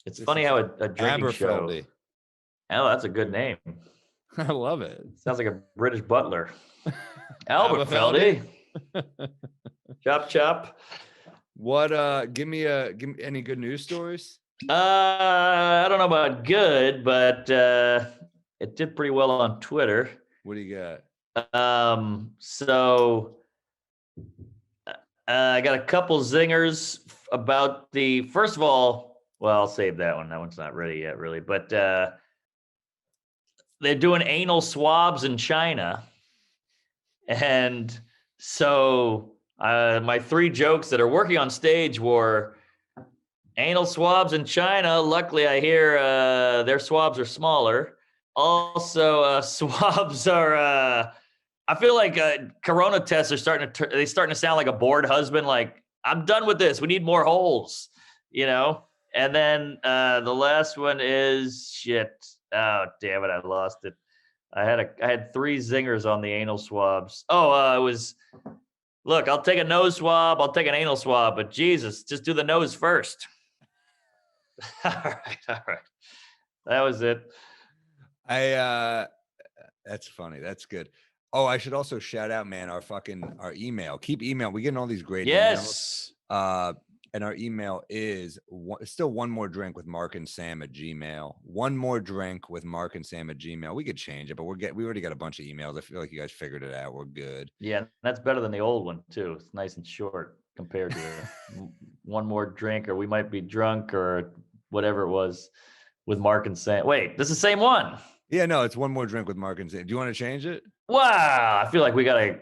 It's funny how a drinking show. Oh, that's a good name. I love it. Sounds like a British butler. Aberfeldy. Chop chop. What? Give me any good news stories. I don't know about good, but it did pretty well on Twitter. What do you got? So I got a couple zingers about the. First of all, well, I'll save that one. That one's not ready yet, really. But they're doing anal swabs in China, and so my 3 jokes that are working on stage were anal swabs in China. Luckily, I hear their swabs are smaller. Also, swabs are. I feel like Corona tests are starting to sound like a bored husband. Like, I'm done with this. We need more holes, you know. And then the last one is shit. Oh damn it! I lost it. I had 3 zingers on the anal swabs. Oh, it was. Look, I'll take a nose swab. I'll take an anal swab, but Jesus, just do the nose first. All right. That was it. That's funny. That's good. Oh, I should also shout out, man, our email. Keep email. We're getting all these great emails. And our email is still one more drink with Mark and Sam at Gmail. One more drink with Mark and Sam at Gmail. We could change it, but we already got a bunch of emails. I feel like you guys figured it out. We're good. Yeah, that's better than the old one too. It's nice and short compared to one more drink, or we might be drunk, or whatever it was with Mark and Sam. Wait, this is the same one. Yeah, no, it's one more drink with Mark and Sam. Do you want to change it? Wow, I feel like we gotta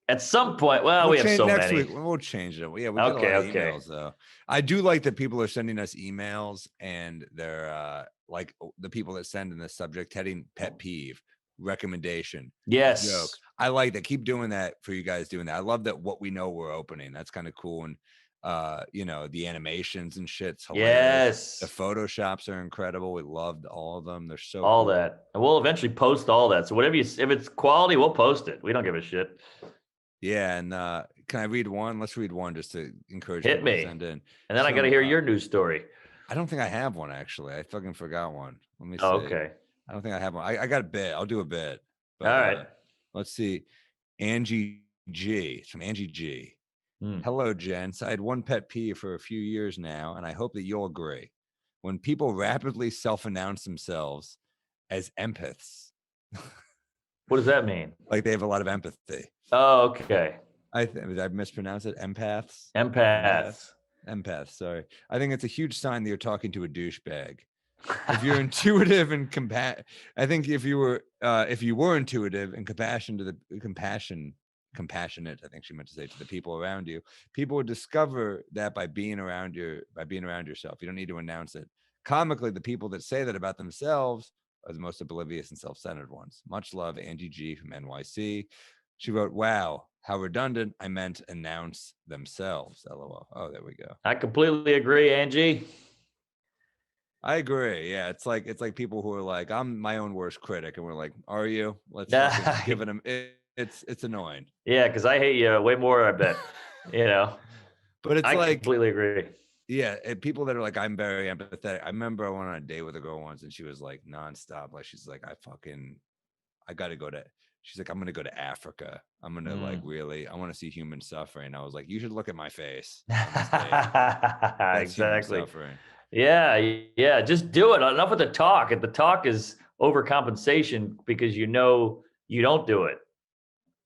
at some point. Well, we have so next many. Week, we'll change it. Yeah, we got a lot of emails though. I do like that people are sending us emails, and they're like the people that send in the subject heading pet peeve, recommendation, yes, joke. I like that. Keep doing that for you guys doing that. I love that what we know we're opening. That's kind of cool. And the animations and shit's hilarious. Yes, the photoshops are incredible. We loved all of them. They're so all cool. that. And we'll eventually post all that. So whatever if it's quality, we'll post it. We don't give a shit. Yeah, and can I read one? Let's read one just to encourage Hit me. To send in. And then I got to hear your news story. I don't think I have one actually. I fucking forgot one. Let me see. Oh, okay. I don't think I have one. I got a bit. I'll do a bit. But, all right. Let's see. Angie G. It's from Angie G. Hello, gents. I had one pet peeve for a few years now, and I hope that you'll agree. When people rapidly self-announce themselves as empaths. What does that mean? Like they have a lot of empathy. Oh, okay. Did I mispronounce it? Empaths? Empaths. Sorry. I think it's a huge sign that you're talking to a douchebag. If you're intuitive and I think if you were intuitive and compassionate, I think she meant to say, to the people around you, people would discover that by being around yourself. You don't need to announce it. Comically, the people that say that about themselves are the most oblivious and self-centered ones. Much love, Angie G from NYC. She wrote, "Wow, how redundant. I meant announce themselves." LOL. Oh, there we go. I completely agree, Angie. I agree. Yeah, it's like people who are like, "I'm my own worst critic," and we're like, "Are you?" Let's fucking give them. It's annoying. Yeah, because I hate you way more. I bet. But it's I like, completely agree. yeah, and people that are like, I'm very empathetic. I remember I went on a date with a girl once, and she was like nonstop. Like, she's like, I got to go to. She's like, I'm gonna go to Africa. I'm gonna like really. I want to see human suffering. I was like, you should look at my face. That's human Exactly. suffering. Yeah, yeah. Just do it. Enough with the talk. And the talk is overcompensation because you don't do it.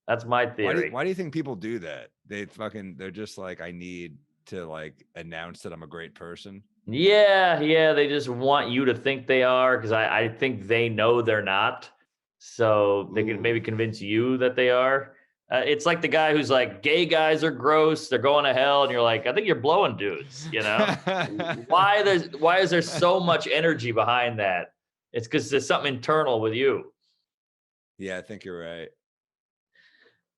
That's my theory. Why do you think people do that? They're just like, I need to like announce that I'm a great person. Yeah, they just want you to think they are because I think they know they're not. So they can maybe convince you that they are. It's like the guy who's like, gay guys are gross, they're going to hell, and you're like, I think you're blowing dudes, Why is there so much energy behind that? It's because there's something internal with you. Yeah, I think you're right.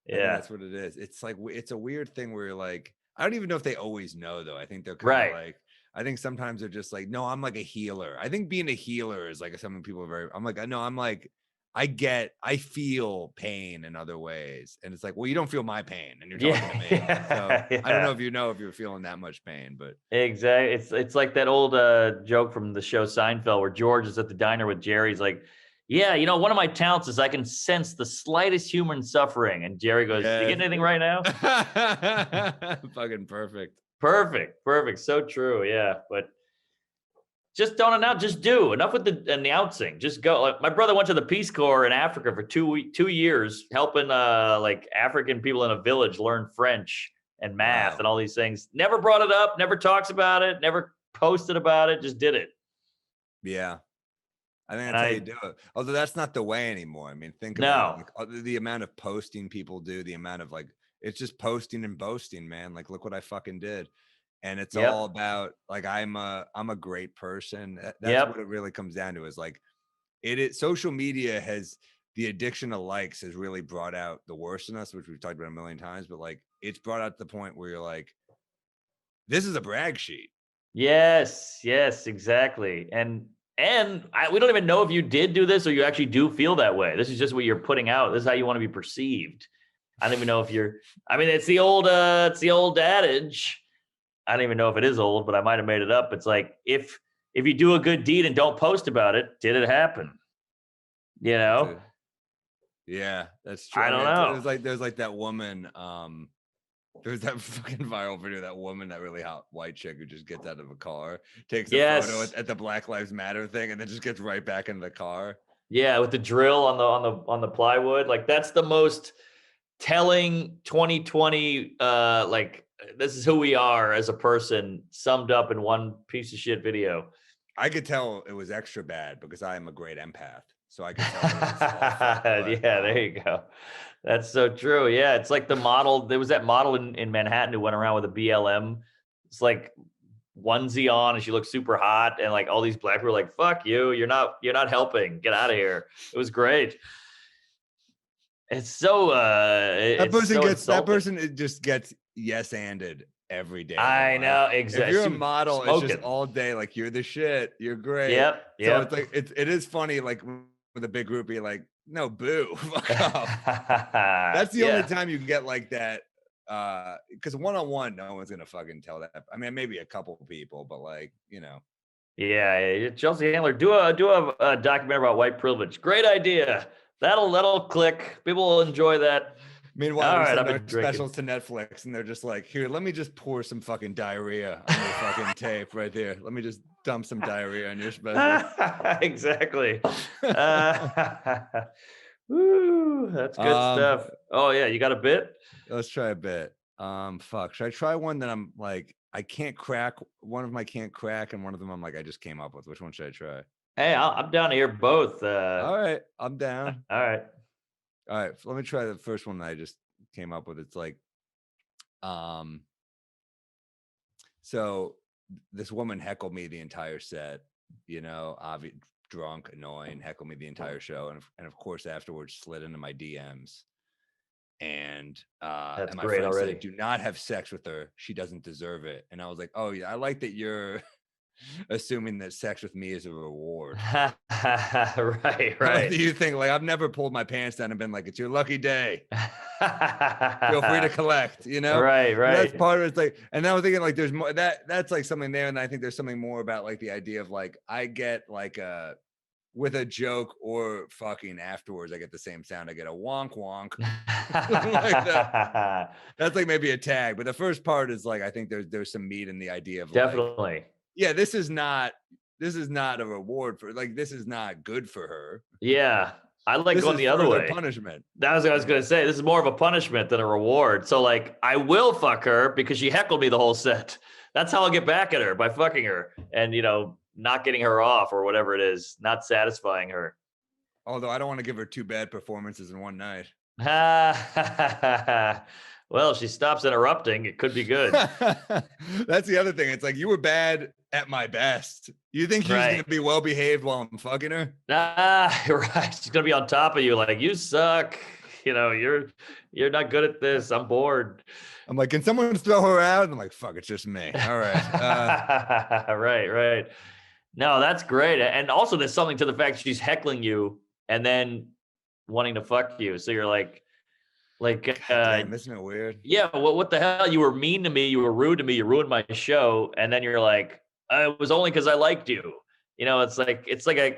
Yeah. I think that's what it is. It's like, it's a weird thing where you're like, I don't even know if they always know though. I think they're kind of like, I think sometimes they're just like, no, I'm like a healer. I think being a healer is like something people are very, I'm like, no, I'm like, I feel pain in other ways. And it's like, well, you don't feel my pain and you're talking to me. So I don't know if you're feeling that much pain, but. Exactly. It's like that old joke from the show Seinfeld where George is at the diner with Jerry. He's like, yeah, one of my talents is I can sense the slightest human suffering. And Jerry goes, you getting anything right now? Fucking perfect. Perfect. So true. Yeah. But just don't announce, just do. Enough with the announcing. Just go. Like, my brother went to the Peace Corps in Africa for 2 years, helping like African people in a village learn French and math and all these things. Never brought it up, never talks about it, never posted about it, just did it. Yeah. I think that's how you do it. Although that's not the way anymore. I mean, think about it. Like, the amount of posting people do, the amount of like, it's just posting and boasting, man. Like, look what I fucking did. And it's all about like, I'm a great person. That's what it really comes down to is like, social media has, the addiction to likes has really brought out the worst in us, which we've talked about a million times, but like, it's brought out the point where you're like, this is a brag sheet. Yes, exactly. And we don't even know if you did do this or you actually do feel that way. This is just what you're putting out. This is how you want to be perceived. I don't even know if it's the old adage. I don't even know if it is old, but I might have made it up. It's like, if you do a good deed and don't post about it, did it happen? Yeah, that's true. I don't know. There's like that woman, there's that fucking viral video, that woman, that really hot white chick who just gets out of a car, takes a photo at the Black Lives Matter thing, and then just gets right back into the car. Yeah, with the drill on the plywood. Like, that's the most telling 2020 like, this is who we are as a person summed up in one piece of shit video. I could tell it was extra bad because I am a great empath. So I could tell. Yeah, there you go. That's so true. Yeah, it's like the model. There was that model in Manhattan who went around with a BLM. It's like onesie on, and she looked super hot. And like all these black people were like, "Fuck you! You're not helping. Get out of here." It was great. It's so that person just gets yes-anded every day. I know, exactly. If you're a model, it's just all day like, you're the shit. You're great. Yep. So it's like it is funny, like with a big group, you're like, no, boo, fuck off. That's the only time you can get like that. Because one-on-one, no one's gonna fucking tell that. I mean, maybe a couple people, but like, Yeah, Chelsea Handler, do a documentary about white privilege. Great idea. That'll click. People will enjoy that. Meanwhile, we send our specials to Netflix, and they're just like, here, let me just pour some fucking diarrhea on your fucking tape right there. Let me just dump some diarrhea on your special. Exactly. Woo, that's good stuff. Oh yeah, you got a bit? Let's try a bit. Fuck. Should I try one that I'm like, I can't crack? One of them I can't crack, and one of them I'm like, I just came up with. Which one should I try? Hey, I'm down to hear both. All right, I'm down. All right. So let me try the first one that I just came up with. It's like, so this woman heckled me the entire set, drunk, annoying, heckled me the entire show. And of course, afterwards slid into my DMs. And That's and my great friend already. said, do not have sex with her. She doesn't deserve it. And I was like, oh yeah, I like that you're assuming that sex with me is a reward. Right. Do you think like I've never pulled my pants down and been like, it's your lucky day. Feel free to collect, you know? Right. And that's part of it. It's like, and I was thinking like there's more that's like something there. And I think there's something more about like the idea of like I get like with a joke or fucking afterwards, I get the same sound. I get a wonk wonk. Like that. That's like maybe a tag. But the first part is like I think there's some meat in the idea of Definitely. like, yeah, this is not a reward for like this is not good for her. Yeah. I like this going is the other way. Punishment. That was what I was going to say. This is more of a punishment than a reward. So like I will fuck her because she heckled me the whole set. That's how I'll get back at her, by fucking her and, you know, not getting her off or whatever it is, not satisfying her. Although I don't want to give her 2 bad performances in one night. Well, if she stops interrupting, it could be good. That's the other thing. It's like you were bad at my best. You think she's going to be well behaved while I'm fucking her? Right. She's going to be on top of you like, you suck. You know, you're not good at this. I'm bored. I'm like, can someone throw her out? And I'm like, fuck, it's just me. All right. Right. No, that's great. And also there's something to the fact she's heckling you and then wanting to fuck you. So you're like, damn, isn't it weird? Yeah. What the hell? You were mean to me. You were rude to me. You ruined my show. And then you're like, it was only because I liked you. You know, it's like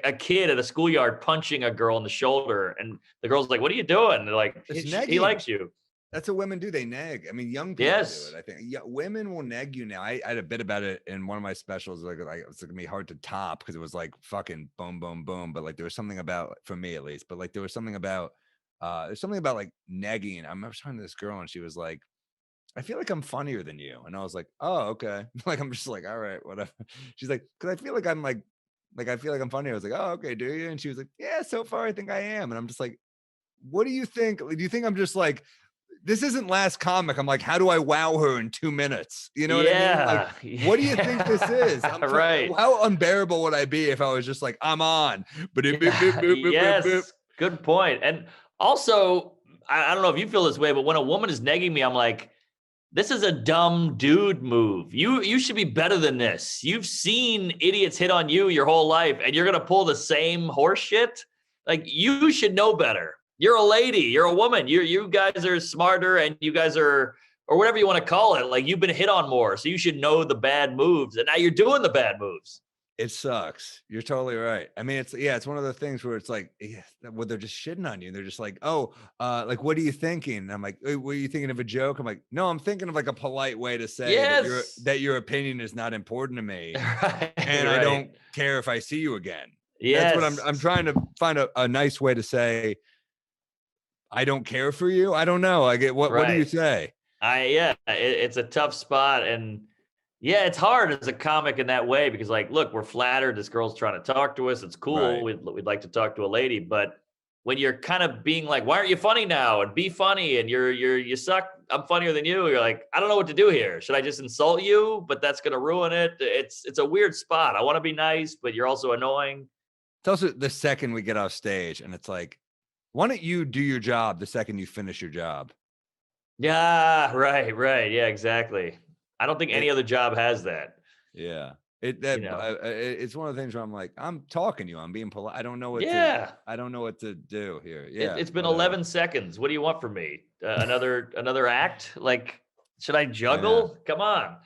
a kid at a schoolyard punching a girl in the shoulder. And the girl's like, what are you doing? And they're like, he likes you. That's what women do. They nag. I mean, young people do it. I think women will nag you now. I had a bit about it in one of my specials. Like it's gonna be hard to top because it was like fucking boom, boom, boom. But like there was something about, for me at least, but like there was something about there's something about like nagging. I remember talking to this girl and she was like, I feel like I'm funnier than you. And I was like, oh, okay. Like I'm just like, all right, whatever. She's like, because I feel like I'm like I feel like I'm funny. I was like, oh, okay, do you? And she was like, yeah, so far I think I am. And I'm just like, what do you think? Do you think I'm just like, this isn't Last Comic? I'm like, how do I wow her in 2 minutes? You know what I mean? Like, what do you think this is? Right. How unbearable would I be if I was just like, I'm on? But yes, good point. And also, I don't know if you feel this way, but when a woman is negging me, I'm like, this is a dumb dude move. You should be better than this. You've seen idiots hit on you your whole life, and you're gonna pull the same horse shit. Like you should know better. You're a lady. You're a woman. You guys are smarter, and you guys are, or whatever you want to call it. Like you've been hit on more, so you should know the bad moves, and now you're doing the bad moves. It sucks. You're totally right. I mean, it's one of the things where it's like, well, they're just shitting on you. They're just like, oh, like, what are you thinking? And I'm like, were you thinking of a joke? I'm like, no, I'm thinking of like a polite way to say that your opinion is not important to me. Right, and right. I don't care if I see you again. Yes. That's what I'm trying to find a nice way to say, I don't care for you. I don't know. What do you say? It's a tough spot. And yeah, it's hard as a comic in that way because, like, look, we're flattered. This girl's trying to talk to us. It's cool. Right. We'd like to talk to a lady. But when you're kind of being like, why aren't you funny now? And be funny. And you suck. I'm funnier than you. You're like, I don't know what to do here. Should I just insult you? But that's going to ruin it. It's a weird spot. I want to be nice, but you're also annoying. It's also the second we get off stage and it's like, why don't you do your job the second you finish your job? Yeah, right. Yeah, exactly. I don't think any other job has that. Yeah. It's one of the things where I'm like, I'm talking to you. I'm being polite. I don't know what to do here. Yeah. It's been 11 seconds. What do you want from me? Another act? Like, should I juggle? Come on.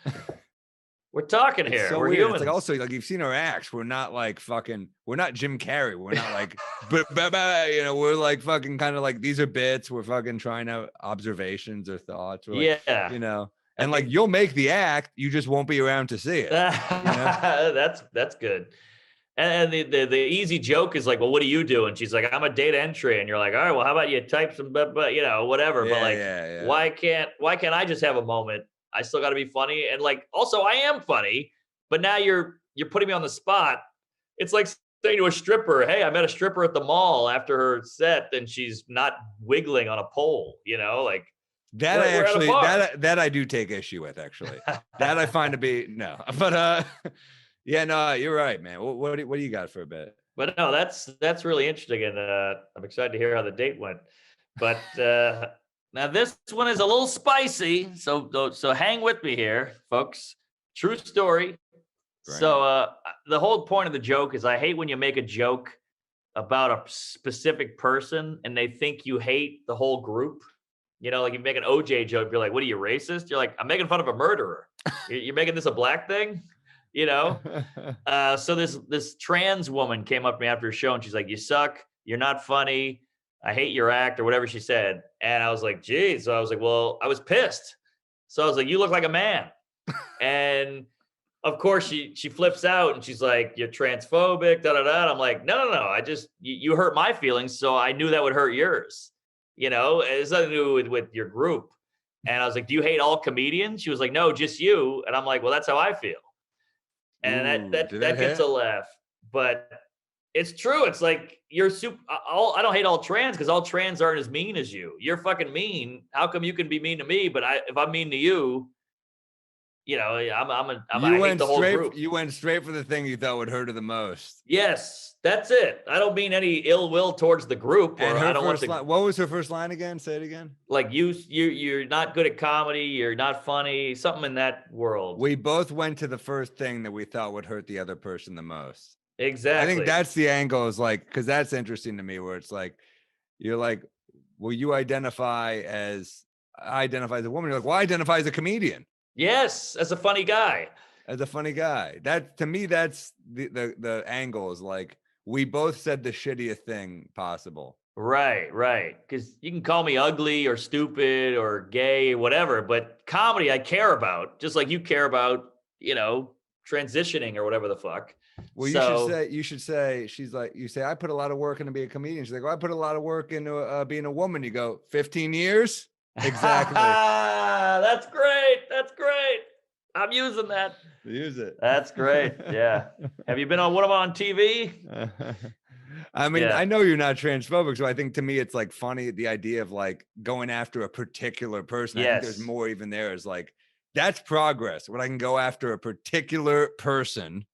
We're talking here. So we're weird. humans. It's like also like you've seen our acts. We're not like fucking. We're not Jim Carrey. We're not like, we're like fucking kind of like these are bits. We're fucking trying out observations or thoughts. We're like, and like you'll make the act. You just won't be around to see it. That's good. And the easy joke is like, well, what do you do? And she's like, I'm a data entry. And you're like, all right, well, how about you type some, whatever. But why can't I just have a moment? I still got to be funny. And like, also I am funny, but now you're putting me on the spot. It's like saying to a stripper, hey, I met a stripper at the mall after her set and she's not wiggling on a pole, like that. That I do take issue with actually. That I find to be but you're right, man. What do you got for a bit? But no, that's really interesting. And I'm excited to hear how the date went, but Now this one is a little spicy, so hang with me here, folks. True story. So the whole point of the joke is I hate when you make a joke about a specific person and they think you hate the whole group. You know, like you make an OJ joke, you're like, "What are you, racist?" You're like, "I'm making fun of a murderer. You're making this a black thing." You know. So this trans woman came up to me after a show and she's like, "You suck. You're not funny. I hate your act," or whatever she said. And I was like, "Geez." So I was like, "Well, I was pissed." So I was like, "You look like a man." And of course she flips out and she's like, "You're transphobic, da da da." And I'm like, no. I just you hurt my feelings, so I knew that would hurt yours. You know, it's nothing to do with your group. And I was like, "Do you hate all comedians?" She was like, "No, just you." And I'm like, "Well, that's how I feel." And that gets a laugh. But it's true. It's like you're super. I don't hate all trans because all trans aren't as mean as you. You're fucking mean. How come you can be mean to me, but if I'm mean to you, you know, I hate the whole group. You went straight for the thing you thought would hurt her the most. Yes, that's it. I don't mean any ill will towards the group. Or I don't want to. What was her first line again? Say it again. Like you're not good at comedy. You're not funny. Something in that world. We both went to the first thing that we thought would hurt the other person the most. Exactly. I think that's the angle, is like, because that's interesting to me, where it's like, you're like, well, you identify as a woman. You're like, well, I identify as a comedian. Yes, as a funny guy. That, to me, that's the angle, is like, we both said the shittiest thing possible. Right. Because you can call me ugly or stupid or gay or whatever, but comedy I care about, just like you care about, you know, transitioning or whatever the fuck. Well, you should say, she's like, you say, I put a lot of work into being a comedian. She's like, well, I put a lot of work into being a woman. You go, 15 years? Exactly. That's great. I'm using that. Use it. That's great. Yeah. Have you been on one of them on TV? I mean, I know you're not transphobic, so I think, to me, it's like funny, the idea of like going after a particular person. Yes. I think there's more even there, is like, that's progress when I can go after a particular person.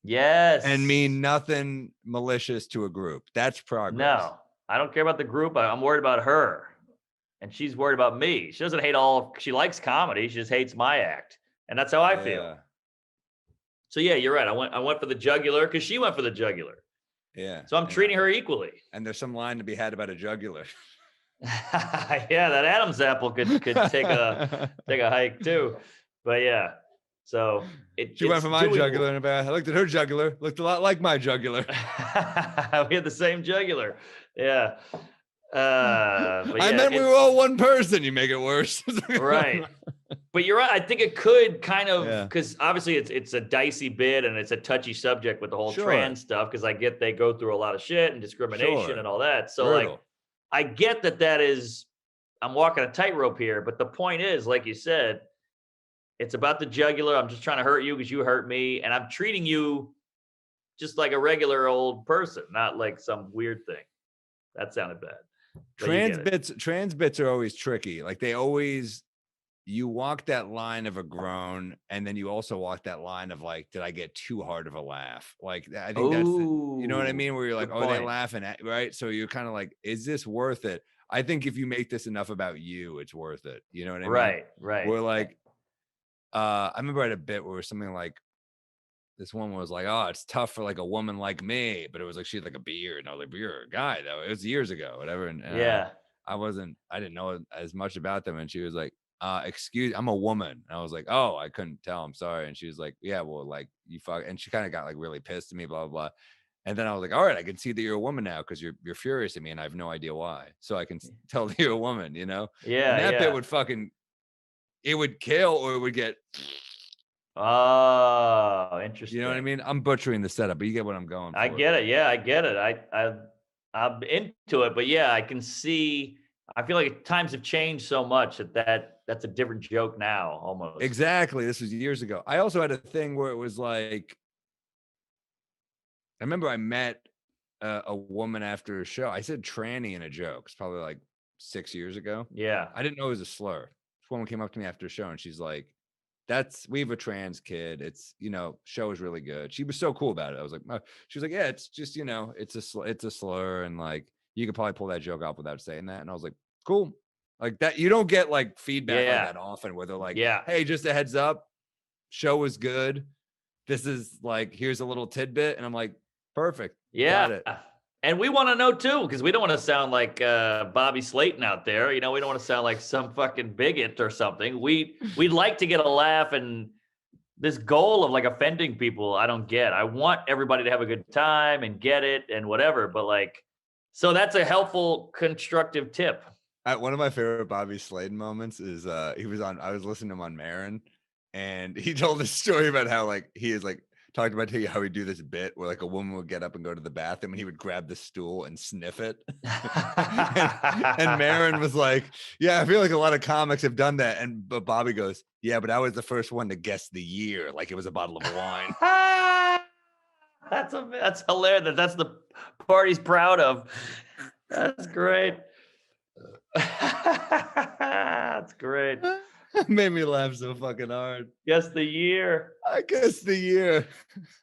Yes. And mean nothing malicious to a group. That's progress. No, I don't care about the group. I'm worried about her. And she's worried about me. She doesn't hate she likes comedy. She just hates my act. And that's how I feel. So yeah, you're right. I went for the jugular because she went for the jugular. Yeah. So I'm treating her equally. And there's some line to be had about a jugular. Yeah, that Adam's apple could take a hike too. But yeah. So she went for my jugular, and I looked at her jugular, looked a lot like my jugular. We had the same jugular. Yeah. I meant we were all one person. You make it worse. Right. But you're right. I think it could kind of, because obviously it's a dicey bit and it's a touchy subject with the whole trans stuff, because I get they go through a lot of shit and discrimination and all that. So like, I get that is, I'm walking a tightrope here, but the point is, like you said, it's about the jugular. I'm just trying to hurt you because you hurt me. And I'm treating you just like a regular old person, not like some weird thing. That sounded bad. Trans bits are always tricky. Like you walk that line of a groan, and then you also walk that line of like, did I get too hard of a laugh? Like, I think that's, you know what I mean? Where you're like, oh, they're laughing at, right? So you're kind of like, is this worth it? I think if you make this enough about you, it's worth it. You know what I mean? Right. We're like, I remember I had a bit where something like, this one was like, oh, it's tough for like a woman like me, but it was like, she had like a beard, and I was like, but you're a guy though. It was years ago, whatever. And I didn't know as much about them. And she was like, I'm a woman. And I was like, oh, I couldn't tell. I'm sorry. And she was like, yeah, well, like you fuck. And she kind of got like really pissed at me, blah, blah, blah. And then I was like, all right, I can see that you're a woman now, because you're furious at me and I have no idea why. So I can tell that you're a woman, you know? Yeah. And that bit would it would kill, or it would get. Oh, interesting. You know what I mean? I'm butchering the setup, but you get what I'm going for. I get it. Yeah, I get it. I'm into it, but yeah, I can see. I feel like times have changed so much that's a different joke now, almost. Exactly. This was years ago. I also had a thing where it was like, I remember I met a woman after a show. I said tranny in a joke. It's probably like 6 years ago. Yeah. I didn't know it was a slur. This woman came up to me after a show, and she's like, we have a trans kid. It's, show is really good. She was so cool about it. I was like, oh. She was like, yeah, it's just, it's a slur. And like, you could probably pull that joke off without saying that. And I was like, cool. Like that, you don't get like feedback like that often where they're like, hey, just a heads up, show was good. This is like, here's a little tidbit. And I'm like, perfect. Got it. And we want to know too, because we don't want to sound like Bobby Slayton out there. You know, we don't want to sound like some fucking bigot or something. We'd like to get a laugh, and this goal of like offending people, I don't get. I want everybody to have a good time and get it and whatever. But like, so that's a helpful, constructive tip. One of my favorite Bobby Slayton moments is I was listening to him on Marin, and he told this story about how like he is like talked about how he'd do this bit where like a woman would get up and go to the bathroom and he would grab the stool and sniff it. and Marin was like, yeah, I feel like a lot of comics have done that. But Bobby goes, yeah, but I was the first one to guess the year, like it was a bottle of wine. That's hilarious. That's the part he's proud of. That's great. That's great. Made me laugh so fucking hard. Guess the year. I guess the year.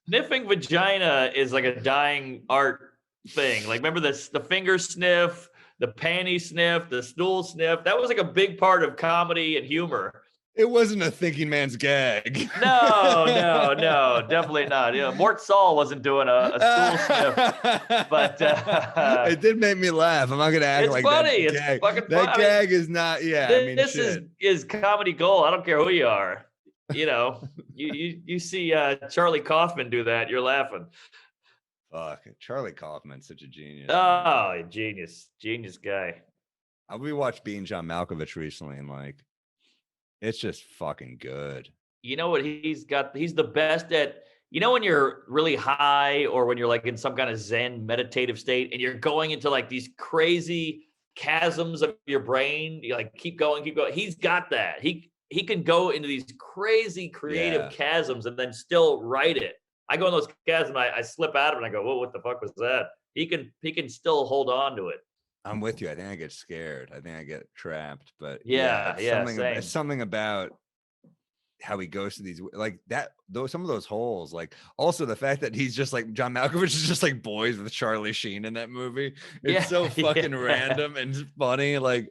Sniffing vagina is like a dying art thing. Like, remember the finger sniff, the panty sniff, the stool sniff? That was like a big part of comedy and humor. It wasn't a thinking man's gag. No, definitely not. You know, Mort Saul wasn't doing a stool sniff, but it did make me laugh. I'm not gonna act it's like funny. That It's gag. fucking that funny. gag is not. Yeah, this is comedy gold. I don't care who you are. You know, you see Charlie Kaufman do that, you're laughing. Fuck, Charlie Kaufman's such a genius. Oh, genius guy. We watched Being John Malkovich recently, and like, it's just fucking good. You know what he's got? He's the best at, you know, when you're really high or when you're like in some kind of Zen meditative state and you're going into like these crazy chasms of your brain, you like keep going. He's got that. He can go into these crazy creative chasms and then still write it. I go in those chasms, I slip out of it and I go, whoa, what the fuck was that? He can still hold on to it. I'm with you. I think I get scared. I think I get trapped. But same. Something about how he goes to these like that. Some of those holes. Like also the fact that he's just like John Malkovich is just like boys with Charlie Sheen in that movie. It's so fucking random and funny. Like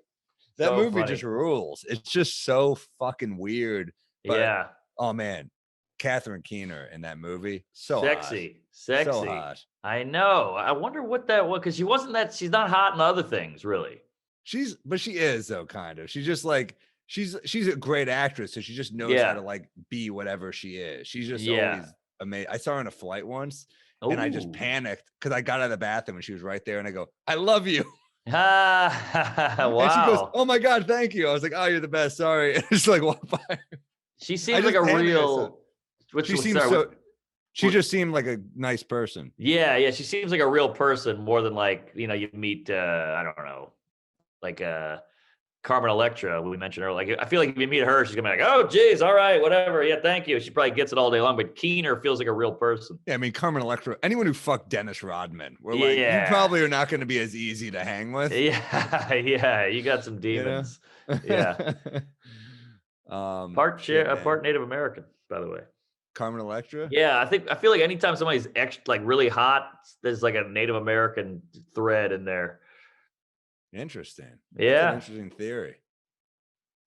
that movie just rules. It's just so fucking weird. But, oh man, Catherine Keener in that movie, so sexy, hot. So hot. I know. I wonder what that was, because she's not hot in other things, really. But she is though, kind of. She's just like she's a great actress, so she just knows how to like be whatever she is. She's just always amazing. I saw her on a flight once, and I just panicked because I got out of the bathroom and she was right there, and I go, "I love you." Wow. And she goes, "Oh my god, thank you." I was like, "Oh, you're the best." Sorry. And it's like, walk by. She seems like a real. She just seemed like a nice person. Yeah. She seems like a real person more than like, you know, you meet, I don't know, like Carmen Electra, we mentioned her. Like, I feel like if you meet her, she's gonna be like, "Oh, geez, all right, whatever. Yeah, thank you." She probably gets it all day long, but Keener feels like a real person. Yeah, I mean, Carmen Electra, anyone who fucked Dennis Rodman, we're like, you probably are not going to be as easy to hang with. Yeah, you got some demons. You know? Yeah. Part Native American, by the way. Carmen Electra? Yeah, I feel like anytime somebody's like really hot, there's like a Native American thread in there. Interesting. Yeah. That's an interesting theory.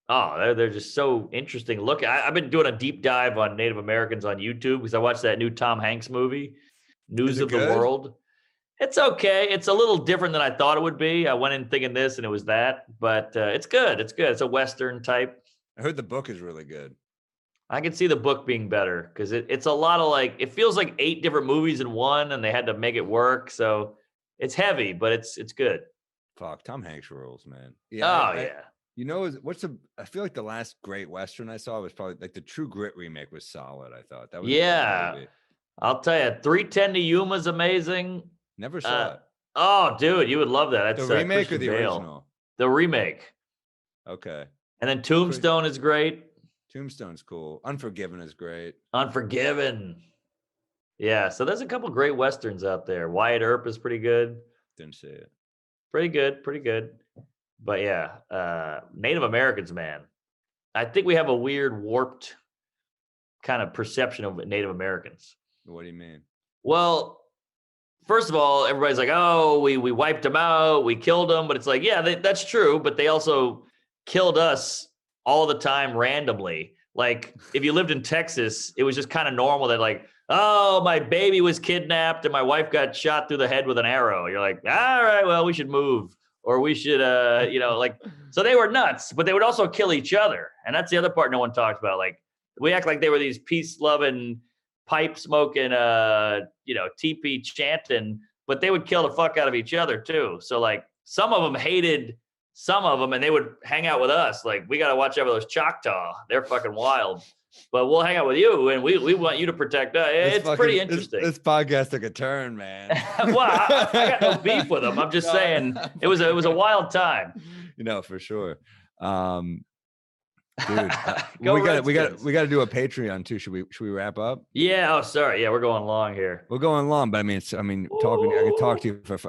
Oh, they're just so interesting. Look, I've been doing a deep dive on Native Americans on YouTube because I watched that new Tom Hanks movie, News of the World. It's okay. It's a little different than I thought it would be. I went in thinking this and it was that, but it's good. It's good. It's a Western type. I heard the book is really good. I can see the book being better because it's a lot of like, it feels like 8 different movies in one and they had to make it work. So it's heavy, but it's good. Fuck, Tom Hanks rules, man. Yeah. Yeah. You know, I feel like the last great Western I saw was probably like the True Grit remake was solid. I thought that was a good movie. I'll tell you, 3:10 to Yuma's amazing. Never saw it. Oh, dude, you would love that. That's the remake Christian or the Bale. original? The remake. Okay. And then Tombstone is great. Tombstone's cool. Unforgiven is great. Unforgiven. Yeah, so there's a couple great Westerns out there. Wyatt Earp is pretty good. Didn't see it. Pretty good. But yeah, Native Americans, man. I think we have a weird, warped kind of perception of Native Americans. What do you mean? Well, first of all, everybody's like, "Oh, we wiped them out, we killed them," but it's like, yeah, that's true. But they also killed us all the time randomly. Like if you lived in Texas, it was just kind of normal that like, oh, my baby was kidnapped and my wife got shot through the head with an arrow. You're like, all right, well, we should move, or we should, like, so they were nuts, but they would also kill each other. And that's the other part no one talks about. Like we act like they were these peace loving, pipe smoking, teepee chanting, but they would kill the fuck out of each other too. So like some of them hated some of them, and they would hang out with us. Like, we got to watch out for those Choctaw. They're fucking wild. But we'll hang out with you, and we want you to protect us. It's pretty interesting. This podcast took a turn, man. Well, I got no beef with them. I'm just saying it was a wild time. For sure. Dude, we got to do a Patreon too. Should we wrap up? Yeah. Oh, sorry. Yeah, we're going long here. We're going long, but I can talk to you for.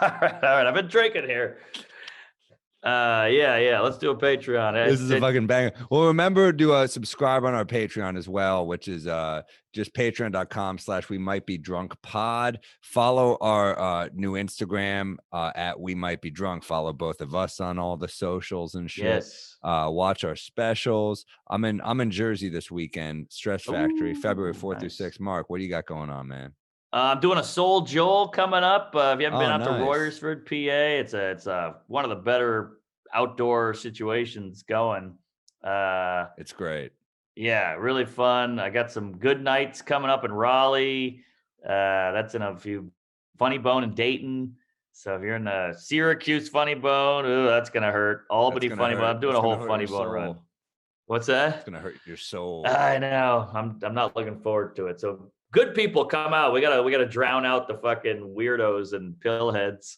All right. I've been drinking here. Yeah. Let's do a Patreon. This is a fucking banger. Well, remember to subscribe on our Patreon as well, which is just patreon.com/we-might-be-drunk-pod. Follow our new Instagram at We Might Be Drunk. Follow both of us on all the socials and shit. Yes. Watch our specials. I'm in Jersey this weekend. Stress Factory, February 4th through 6th. Mark, what do you got going on, man? I'm doing a Soul Joel coming up. If you haven't been out nice. to Royersford, PA, it's one of the better outdoor situations going. It's great. Yeah, really fun. I got some good nights coming up in Raleigh. That's in a few. Funny Bone in Dayton. So if you're in the Syracuse Funny Bone, that's gonna hurt. Albany Funny Bone. I'm doing a whole Funny Bone run. What's that? It's gonna hurt your soul. I know. I'm not looking forward to it. So good people, come out. We gotta drown out the fucking weirdos and pillheads.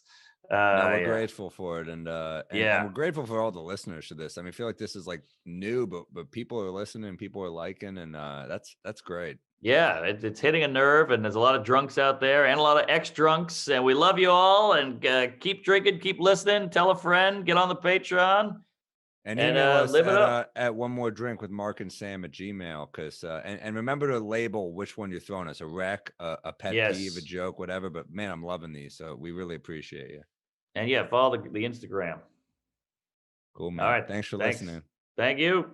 We're grateful for it, and we're grateful for all the listeners to this. I mean, I feel like this is like new, but people are listening, people are liking, and that's great. Yeah, it's hitting a nerve, and there's a lot of drunks out there and a lot of ex-drunks, and we love you all, and keep drinking, keep listening, tell a friend, get on the Patreon. And email us at One More Drink with Mark and Sam at Gmail, because and remember to label which one you're throwing us, a wreck, a pet peeve, a joke, whatever. But man, I'm loving these, so we really appreciate you. And follow the Instagram. Cool, man. All right, thanks for listening. Thank you.